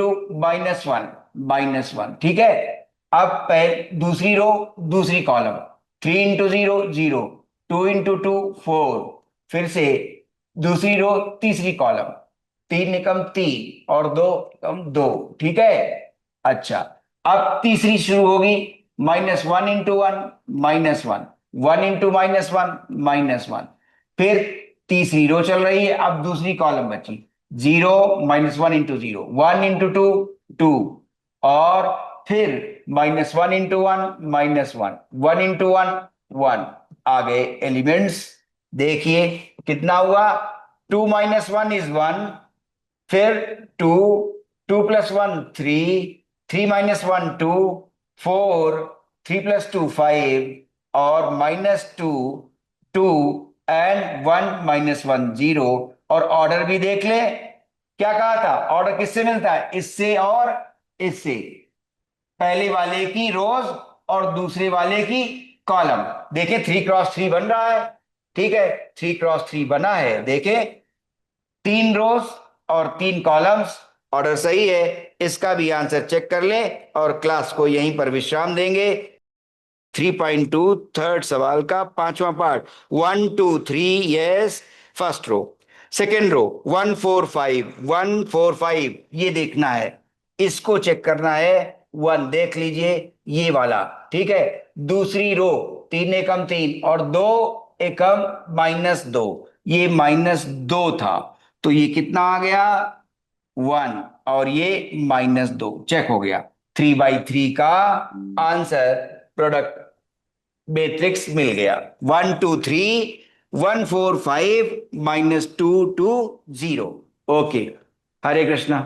-1 ठीक है। अब दूसरी रो दूसरी कॉलम, 3 × 0 0, 2 × 2 4। फिर से दूसरी रो तीसरी कॉलम, 3 × 3 और 2 × 2, ठीक है। अच्छा, अब तीसरी शुरू होगी, -1 × 1 -1, 1 × -1 फिर तीसरी रो चल रही है। अब दूसरी कॉलम बची, 0 -1 × 0, 1 × 2 2, और फिर -1 × 1 -1, 1 × 1 1। आ गए एलिमेंट्स। देखिए कितना हुआ, 2 - 1 इज 1, फिर 2, 2 + 1 3, 3 - 1 2, 4, 3 + 2 5, और -2 2, एंड 1 -1 0। और ऑर्डर भी देख ले, क्या कहा था, ऑर्डर किससे मिलता है, इससे और इससे। पहले वाले की रोज और दूसरे वाले की कॉलम। देखें 3 × 3 बन रहा है, ठीक है, 3 × 3 बना है। देखें 3 रोज और 3 कॉलम्स, ऑर्डर सही है। इसका भी आंसर चेक कर ले और क्लास को यहीं पर विश्राम देंगे। 3.2 थर्ड सवाल का पांचवा part, 1 2 3, yes, first row. Second row 1 4 5, 1 4 5 ये देखना है, इसको चेक करना है। 1 देख लीजिए, ये वाला, ठीक है। दूसरी रो 3 एकम 3 और 2 एकम -2, ये -2 था, तो ये कितना आ गया 1, और ये -2 चेक हो गया। 3/3 का आंसर प्रोडक्ट मैट्रिक्स मिल गया। 1 2 3, 1 4 5, -2 2 0। ओके, हरे कृष्णा।